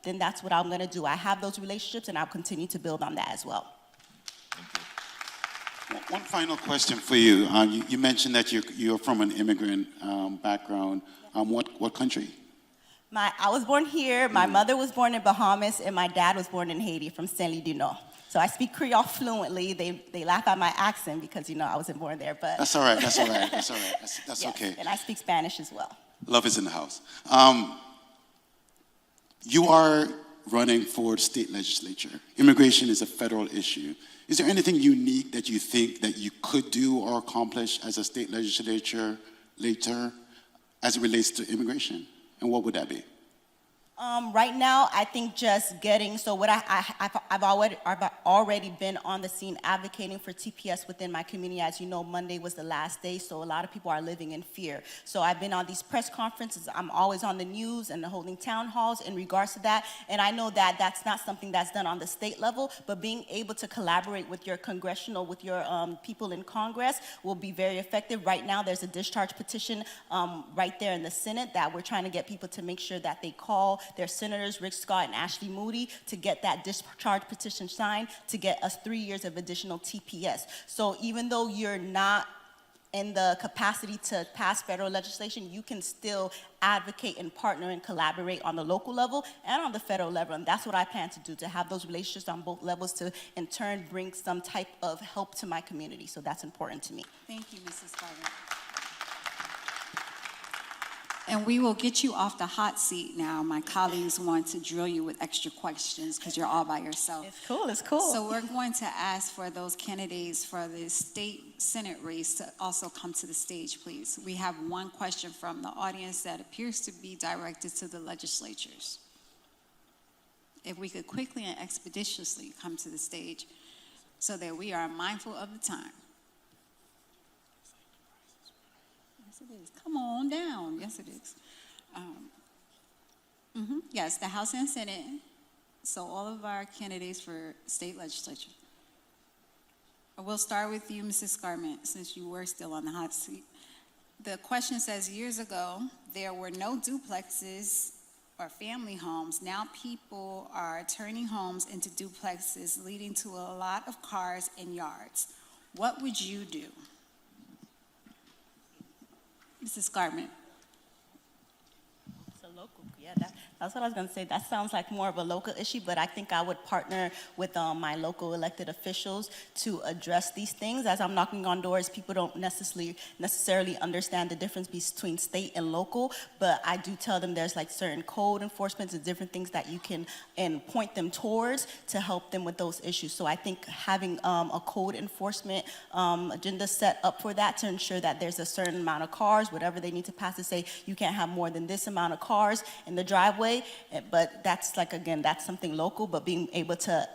T: then that's what I'm going to do. I have those relationships, and I'll continue to build on that as well.
G: One final question for you. You mentioned that you're from an immigrant background. What country?
T: I was born here. My mother was born in Bahamas, and my dad was born in Haiti from Saint-Louis-du-Nord. So I speak Creole fluently. They laugh at my accent because, I wasn't born there. But
G: That's all right. That's all right. That's
T: yes,
G: okay.
T: And I speak Spanish as well.
G: Love is in the house. You are running for the state legislature. Immigration is a federal issue. Is there anything unique that you think that you could do or accomplish as a state legislature later as it relates to immigration? And what would that be?
T: Right now, I think just getting, so what I've already been on the scene advocating for TPS within my community. As you know, Monday was the last day, so a lot of people are living in fear. So I've been on these press conferences. I'm always on the news and holding town halls in regards to that. And I know that that's not something that's done on the state level, but being able to collaborate with your with your people in Congress will be very effective. Right now, there's a discharge petition right there in the Senate that we're trying to get people to make sure that they call their senators, Rick Scott and Ashley Moody, to get that discharge petition signed to get us 3 years of additional TPS. So even though you're not in the capacity to pass federal legislation, you can still advocate and partner and collaborate on the local level and on the federal level. And that's what I plan to do, to have those relationships on both levels to, in turn, bring some type of help to my community. So that's important to me.
C: Thank you, Mrs. Carter. And we will get you off the hot seat now. My colleagues want to drill you with extra questions because you're all by yourself.
T: It's cool, it's cool.
C: So we're going to ask for those candidates for the state Senate race to also come to the stage, please. We have one question from the audience that appears to be directed to the legislatures. If we could quickly and expeditiously come to the stage so that we are mindful of the time. It is. Come on down. Yes, it is. Yes, the House and Senate. So all of our candidates for state legislature. We'll start with you, Mrs. Scarment, since you were still on the hot seat. The question says, years ago, there were no duplexes or family homes. Now people are turning homes into duplexes, leading to a lot of cars and yards. What would you do? Mrs. Garment.
T: It's a local, yeah, that's what I was gonna say. That sounds like more of a local issue, but I think I would partner with my local elected officials to address these things. As I'm knocking on doors, people don't necessarily understand the difference between state and local, but I do tell them there's like certain code enforcements and different things that you can and point them towards to help them with those issues. So I think having a code enforcement agenda set up for that to ensure that there's a certain amount of cars, whatever they need to pass to say you can't have more than this amount of cars in the driveway. But that's like, again, that's something local, but being able to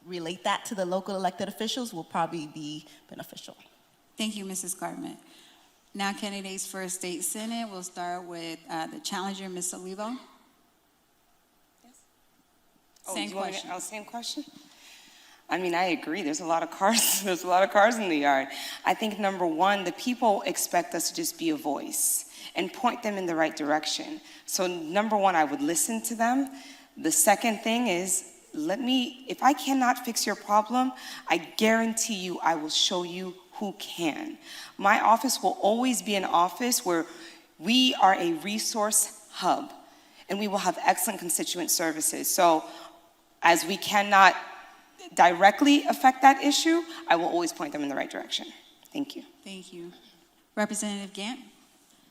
T: relate that to the local elected officials will probably be beneficial.
C: Thank you, Mrs. Garment. Now candidates for State Senate. We'll start with the challenger, Ms. Olivo. Same question.
R: Same question? I mean, I agree. There's a lot of cars. There's a lot of cars in the yard. I think, number one, the people expect us to just be a voice and point them in the right direction. So number one, I would listen to them. The second thing is, if I cannot fix your problem, I guarantee you I will show you who can. My office will always be an office where we are a resource hub, and we will have excellent constituent services. So as we cannot directly affect that issue, I will always point them in the right direction. Thank you.
C: Thank you. Representative Gant.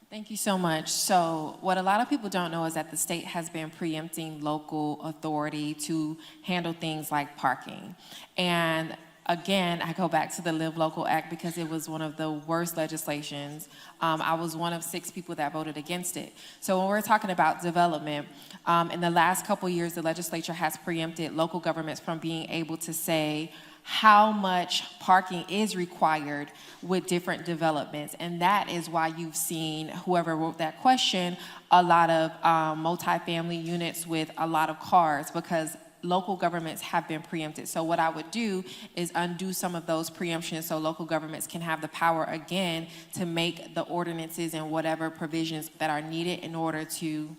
S: Thank you so much. So what a lot of people don't know is that the state has been preempting local authority to handle things like parking. And again, I go back to the Live Local Act because it was one of the worst legislations. I was one of 6 people that voted against it. So when we're talking about development, in the last couple years, the legislature has preempted local governments from being able to say how much parking is required with different developments. And that is why you've seen, whoever wrote that question, a lot of multifamily units with a lot of cars, because local governments have been preempted. So what I would do is undo some of those preemptions so local governments can have the power again to make the ordinances and whatever provisions that are needed in order to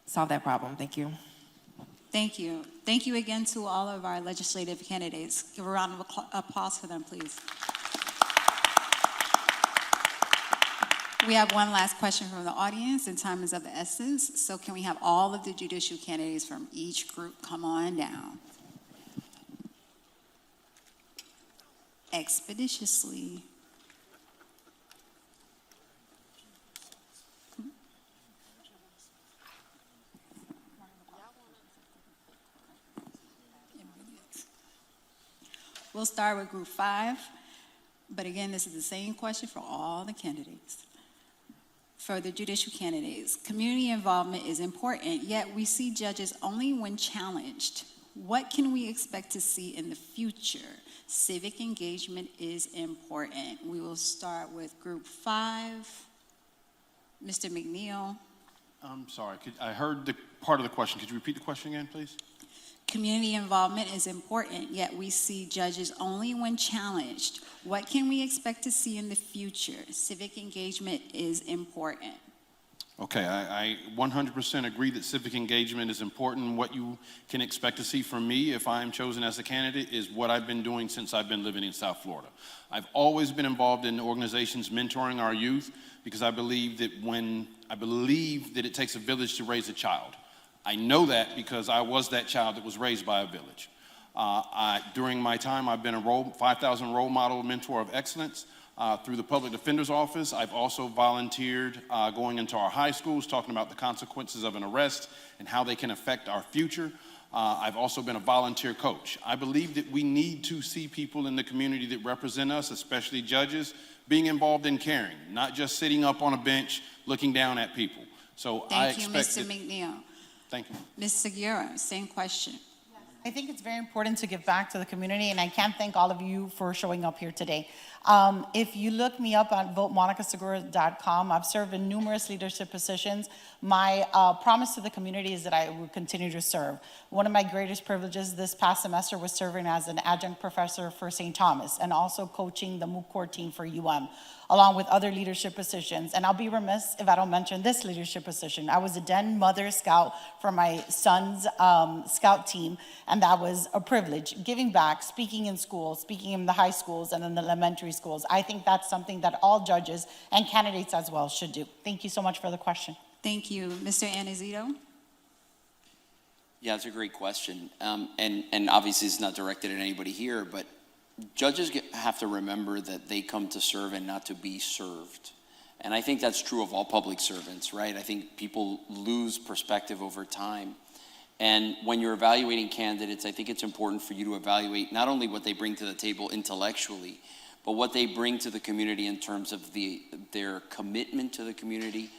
S: solve that problem. Thank you.
C: Thank you. Thank you again to all of our legislative candidates. Give a round of applause for them, please. We have one last question from the audience, and time is of the essence. So can we have all of the judicial candidates from each group come on down? Expeditiously. We'll start with group 5, but again, this is the same question for all the candidates. For the judicial candidates, community involvement is important, yet we see judges only when challenged. What can we expect to see in the future? Civic engagement is important. We will start with group 5. Mr. McNeil.
E: I'm sorry, I heard the part of the question. Could you repeat the question again, please?
C: Community involvement is important, yet we see judges only when challenged. What can we expect to see in the future? Civic engagement is important.
E: Okay, I 100% agree that civic engagement is important. What you can expect to see from me if I'm chosen as a candidate is what I've been doing since I've been living in South Florida. I've always been involved in organizations mentoring our youth because I believe that it takes a village to raise a child. I know that because I was that child that was raised by a village. During my time, I've been a 5,000 role model mentor of excellence through the Public Defender's Office. I've also volunteered going into our high schools, talking about the consequences of an arrest and how they can affect our future. I've also been a volunteer coach. I believe that we need to see people in the community that represent us, especially judges, being involved in caring, not just sitting up on a bench looking down at people. So
C: Thank you, Mr. McNeil.
E: Thank you.
C: Ms. Segura, same question.
D: I think it's very important to give back to the community, and I can't thank all of you for showing up here today. If you look me up on votemonicasegura.com, I've served in numerous leadership positions. My promise to the community is that I will continue to serve. One of my greatest privileges this past semester was serving as an adjunct professor for St. Thomas and also coaching the MOOC core team for UM, along with other leadership positions. And I'll be remiss if I don't mention this leadership position. I was a Den Mother Scout for my son's scout team, and and that was a privilege. Giving back, speaking in schools, speaking in the high schools and in the elementary schools. I think that's something that all judges and candidates as well should do. Thank you so much for the question.
C: Thank you. Mr. Anizito?
F: Yeah, it's a great question. And obviously it's not directed at anybody here, but judges have to remember that they come to serve and not to be served. And I think that's true of all public servants, right? I think people lose perspective over time. And when you're evaluating candidates, I think it's important for you to evaluate not only what they bring to the table intellectually, but what they bring to the community in terms of their commitment to the community.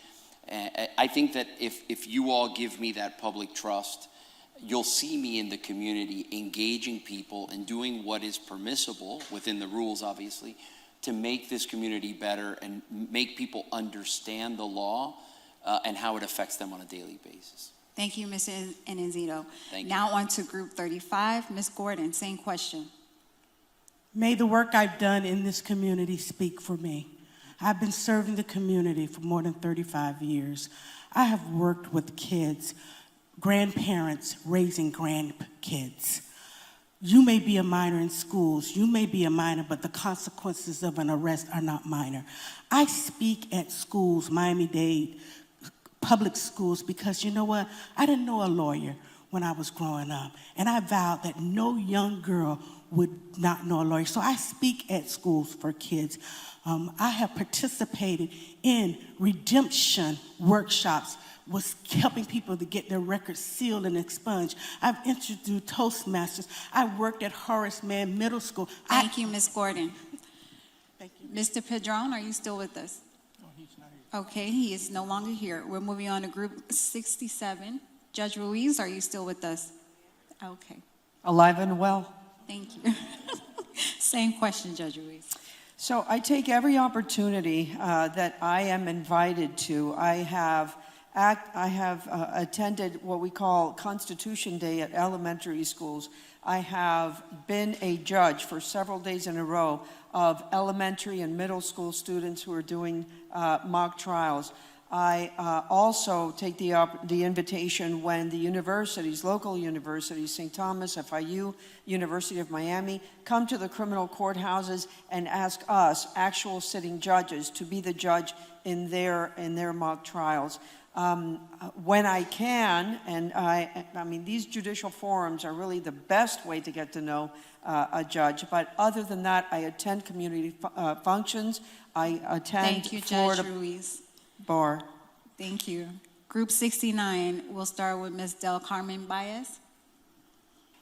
F: I think that if you all give me that public trust, you'll see me in the community engaging people and doing what is permissible within the rules, obviously, to make this community better and make people understand the law and how it affects them on a daily basis.
C: Thank you, Mr. Anizito.
F: Thank you.
C: Now on to Group 35. Ms. Gordon, same question.
I: May the work I've done in this community speak for me. I've been serving the community for more than 35 years. I have worked with kids, grandparents raising grandkids. You may be a minor in schools, you may be a minor, but the consequences of an arrest are not minor. I speak at schools, Miami-Dade public schools, because you know what? I didn't know a lawyer when I was growing up, and I vowed that no young girl would not know a lawyer. So I speak at schools for kids. I have participated in redemption workshops, was helping people to get their records sealed and expunged. I've introduced Toastmasters. I worked at Horace Mann Middle School.
C: Thank you, Ms. Gordon.
I: Thank you.
C: Mr. Padron, are you still with us?
I: No, he's not here.
C: Okay, he is no longer here. We're moving on to Group 67. Judge Ruiz, are you still with us? Okay,
K: Alive and well.
C: thank you. Same question, Judge Ruiz.
K: So I take every opportunity that I am invited to. I have attended what we call Constitution Day at elementary schools. I have been a judge for several days in a row of elementary and middle school students who are doing mock trials. I also take the invitation when the universities, local universities, St. Thomas, FIU, University of Miami, come to the criminal courthouses and ask us, actual sitting judges, to be the judge in their mock trials. When I can, and I mean, these judicial forums are really the best way to get to know a judge. But other than that, I attend community functions. I attend
C: Thank you,
K: Florida
C: Judge Ruiz.
K: Bar.
C: Thank you. Group 69, we'll start with Ms. Del Carmen Baez.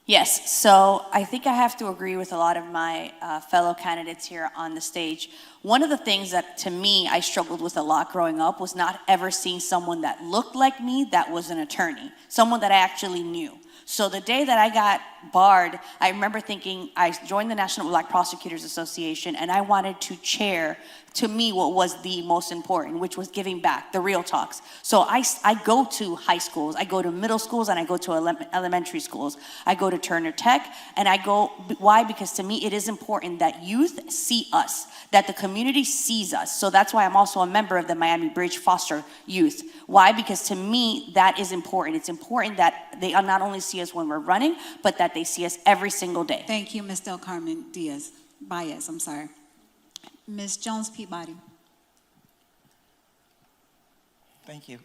L: Yes, so I think I have to agree with a lot of my fellow candidates here on the stage. One of the things that, to me, I struggled with a lot growing up was not ever seeing someone that looked like me that was an attorney, someone that I actually knew. So the day that I got barred, I remember thinking, I joined the National Black Prosecutors Association, and I wanted to chair, to me, what was the most important, which was giving back, the real talks. So I go to high schools, I go to middle schools, and I go to elementary schools. I go to Turner Tech, and I go, why? Because to me, it is important that youth see us, that the community sees us. So that's why I'm also a member of the Miami Bridge Foster Youth. Why? Because to me, that is important. It's important that they not only see us when we're running, but that they see us every single day.
C: Thank you, Ms. Del Carmen Baez, I'm sorry. Ms. Jones Peabody.
M: Thank you.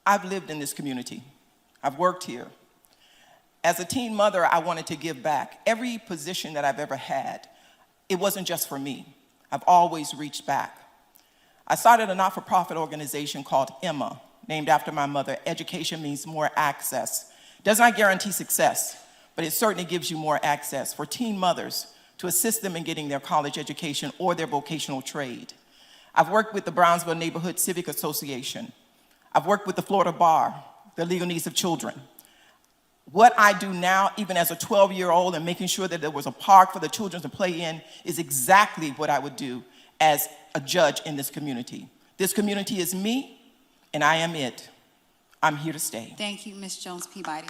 M: I've lived in this community. I've worked here. As a teen mother, I wanted to give back. Every position that I've ever had, it wasn't just for me. I've always reached back. I started a not-for-profit organization called Emma, named after my mother. Education means more access. Does not guarantee success, but it certainly gives you more access for teen mothers to assist them in getting their college education or their vocational trade. I've worked with the Brownsville Neighborhood Civic Association. I've worked with the Florida Bar, the Legal Needs of Children. What I do now, even as a 12-year-old, and making sure that there was a park for the children to play in, is exactly what I would do as a judge in this community. This community is me, and I am it. I'm here to stay.
C: Thank you, Ms. Jones Peabody.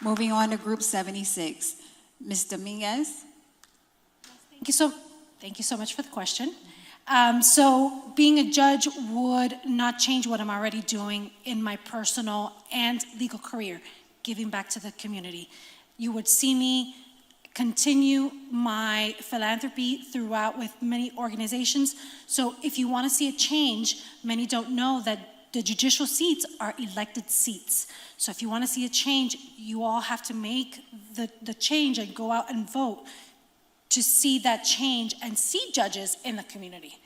C: Moving on to Group 76. Ms. Dominguez.
N: Thank you so much for the question. So being a judge would not change what I'm already doing in my personal and legal career. giving back to the community. You would see me continue my philanthropy throughout with many organizations. So if you want to see a change, many don't know that the judicial seats are elected seats. So if you want to see a change, you all have to make the change and go out and vote to see that change and see judges in the community.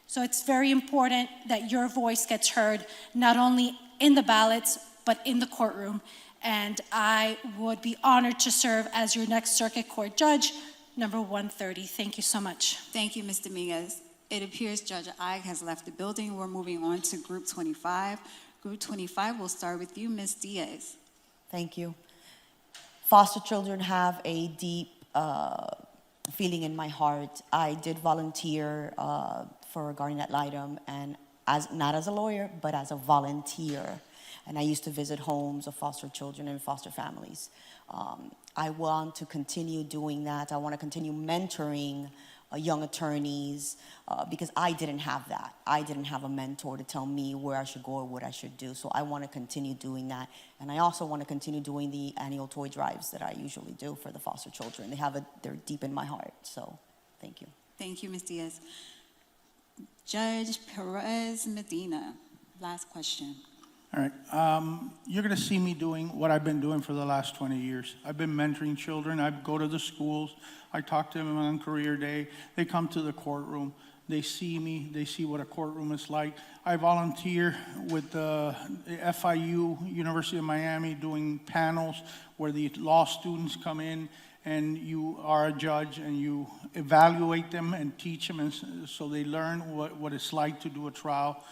N: So it's very important that your voice gets heard, not only in the ballots, but in the courtroom. And I would be honored to serve as your next circuit court judge, number 130. Thank you so much.
C: Thank you, Ms. Dominguez. It appears Judge Ige has left the building. We're moving on to Group 25. Group 25, we'll start with you, Ms. Diaz.
Q: Thank you. Foster children have a deep feeling in my heart. I did volunteer for guardian ad litem, and not as a lawyer, but as a volunteer. And I used to visit homes of foster children and foster families. I want to continue doing that. I want to continue mentoring young attorneys because I didn't have that. I didn't have a mentor to tell me where I should go or what I should do. So I want to continue doing that. And I also want to continue doing the annual toy drives that I usually do for the foster children. They're deep in my heart. So thank you.
C: Thank you, Ms. Diaz. Judge Perez Medina, last question.
P: All right, you're gonna see me doing what I've been doing for the last 20 years. I've been mentoring children. I go to the schools. I talk to them on career day. They come to the courtroom. They see me. They see what a courtroom is like. I volunteer with the FIU, University of Miami, doing panels where the law students come in and you are a judge and you evaluate them and teach them and so they learn what it's like to do a trial.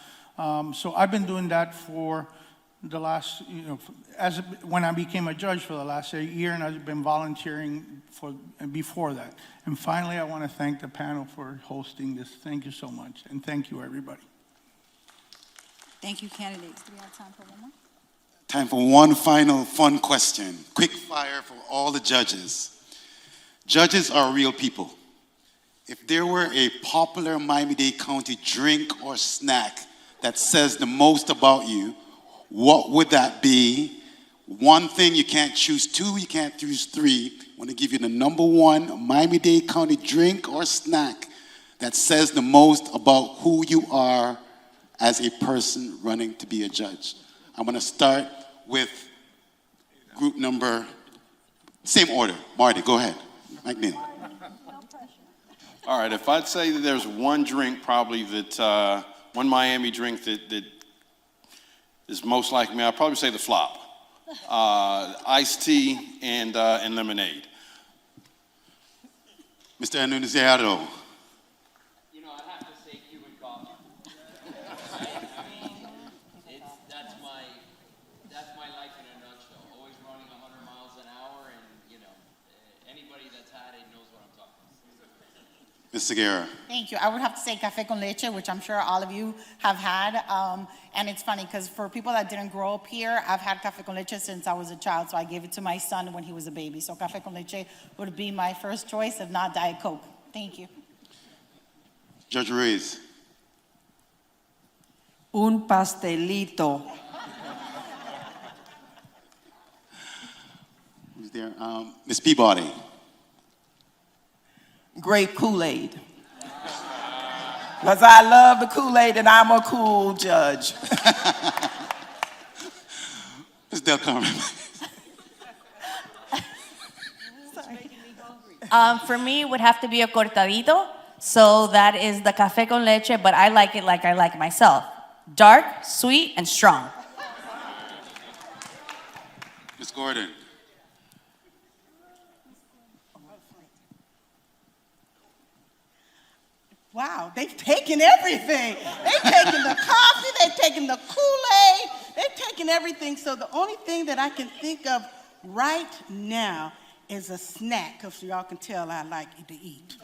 P: So I've been doing that for the last, when I became a judge for the last year, and I've been volunteering before that. And finally, I want to thank the panel for hosting this. Thank you so much, and thank you, everybody.
C: Thank you, candidates. Do we have time for one more?
G: Time for one final fun question. Quick fire for all the judges. Judges are real people. If there were a popular Miami-Dade County drink or snack that says the most about you, what would that be? One thing, you can't choose two, you can't choose three. I want to give you the number one Miami-Dade County drink or snack that says the most about who you are as a person running to be a judge. I'm going to start with group number, same order. Marty, go ahead. McNeil.
E: All right, if I'd say that there's one drink probably that, one Miami drink that is most like me, I'd probably say the flop. Iced tea and lemonade.
G: Mr. Anunziato.
F: You know, I'd have to say Cuban coffee. That's my life in a nutshell. Always running 100 miles an hour, and anybody that's had it knows what I'm talking about.
G: Ms. Segura.
D: Thank you. I would have to say café con leche, which I'm sure all of you have had. And it's funny because for people that didn't grow up here, I've had café con leche since I was a child. So I gave it to my son when he was a baby. So café con leche would be my first choice, if not Diet Coke. Thank you.
G: Judge Ruiz.
K: Un pastelito.
G: Who's there? Ms. Peabody.
M: Grape Kool-Aid. Because I love the Kool-Aid and I'm a cool judge.
G: Ms. Del Carmen.
L: For me, it would have to be a cortadito. So that is the café con leche, but I like it like I like myself. Dark, sweet, and strong.
G: Ms. Gordon.
I: Wow, they've taken everything. They've taken the coffee, they've taken the Kool-Aid, they've taken everything. So the only thing that I can think of right now is a snack, because y'all can tell I like to eat.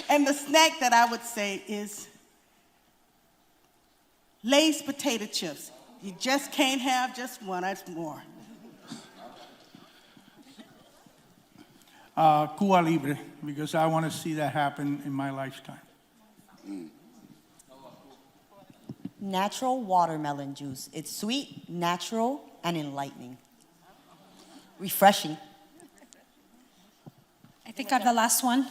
I: And the snack that I would say is Lay's potato chips. You just can't have just one, that's more.
P: Cuba Libre, because I want to see that happen in my lifetime.
Q: Natural watermelon juice. It's sweet, natural, and enlightening. refreshing.
N: I think I'm the last one.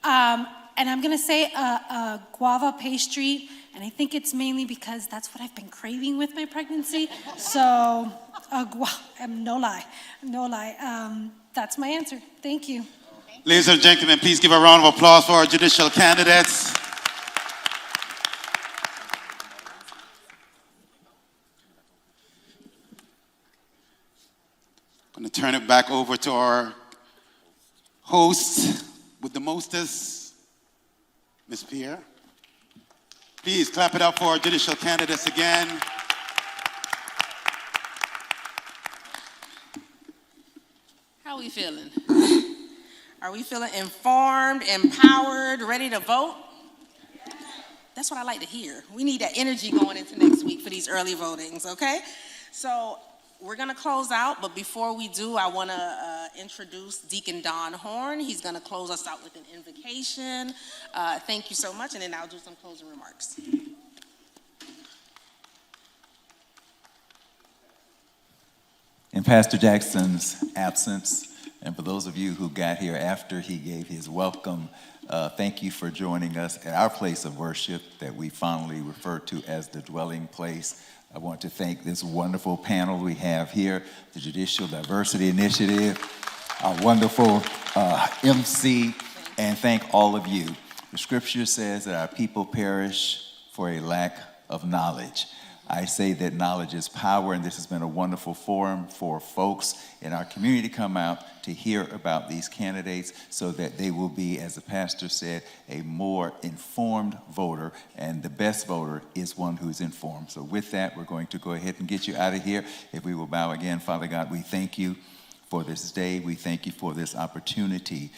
N: And I'm gonna say a guava pastry, and I think it's mainly because that's what I've been craving with my pregnancy. So, no lie. That's my answer. Thank you.
G: Ladies and gentlemen, please give a round of applause for our judicial candidates. I'm going to turn it back over to our host with the mostest, Ms. Pierre. Please clap it up for our judicial candidates again.
B: How are we feeling? Are we feeling informed, empowered, ready to vote? That's what I like to hear. We need that energy going into next week for these early votings, okay? So we're gonna close out, but before we do, I wanna introduce Deacon Don Horn. He's gonna close us out with an invocation. Thank you so much, and then I'll do some closing remarks.
U: In Pastor Jackson's absence, and for those of you who got here after he gave his welcome, thank you for joining us at our place of worship that we fondly refer to as the dwelling place. I want to thank this wonderful panel we have here, the Judicial Diversity Initiative, our wonderful MC, and thank all of you. The scripture says that our people perish for a lack of knowledge. I say that knowledge is power, and this has been a wonderful forum for folks in our community to come out to hear about these candidates so that they will be, as the pastor said, a more informed voter, and the best voter is one who is informed. So with that, we're going to go ahead and get you out of here. If we will bow again, Father God, we thank you for this day. We thank you for this opportunity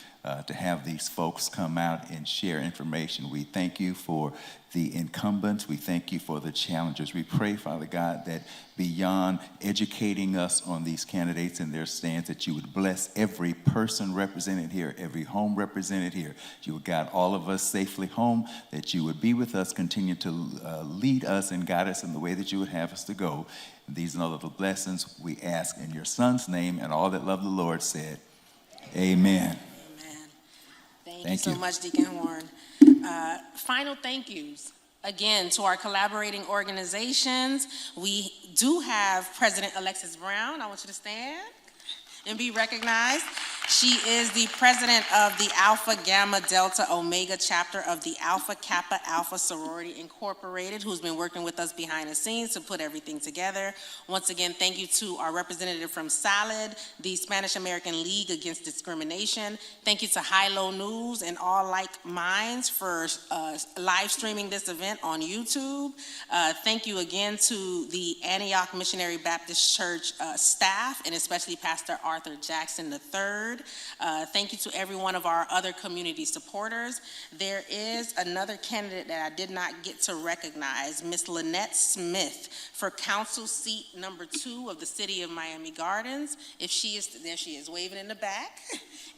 U: to have these folks come out and share information. We thank you for the incumbents. We thank you for the challengers. We pray, Father God, that beyond educating us on these candidates and their stands, that you would bless every person represented here, every home represented here. You would guide all of us safely home, that you would be with us, continue to lead us and guide us in the way that you would have us to go. And these and all of the blessings we ask in your Son's name, and all that love the Lord said, amen.
B: Thank you so much, Deacon Horn. Final thank yous. Again, to our collaborating organizations. We do have President Alexis Brown. I want you to stand and be recognized. She is the president of the Alpha Gamma Delta Omega chapter of the Alpha Kappa Alpha Sorority Incorporated, who's been working with us behind the scenes to put everything together. Once again, thank you to our representative from SALAD, the Spanish American League Against Discrimination. Thank you to High-Low News and Alllikeminds for live streaming this event on YouTube. Thank you again to the Antioch Missionary Baptist Church staff, and especially Pastor Arthur Jackson III. Thank you to every one of our other community supporters. There is another candidate that I did not get to recognize, Miss Lynette Smith, for council seat number 2 of the city of Miami Gardens. If she is, there she is, waving in the back.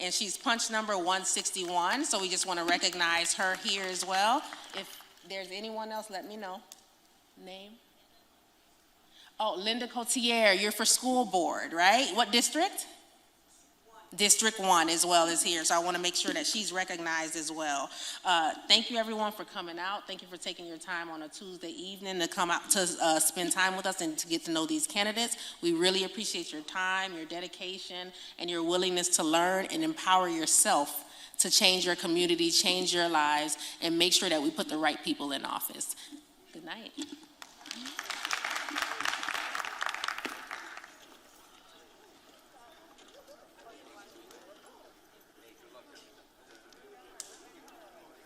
B: And she's punch number 161, so we just want to recognize her here as well. If there's anyone else, let me know. Name? Oh, Linda Cotier, you're for school board, right? What district? District 1 as well is here, so I want to make sure that she's recognized as well. Thank you everyone for coming out. Thank you for taking your time on a Tuesday evening to come out to spend time with us and to get to know these candidates. We really appreciate your time, your dedication, and your willingness to learn and empower yourself to change your community, change your lives, and make sure that we put the right people in office. Good night.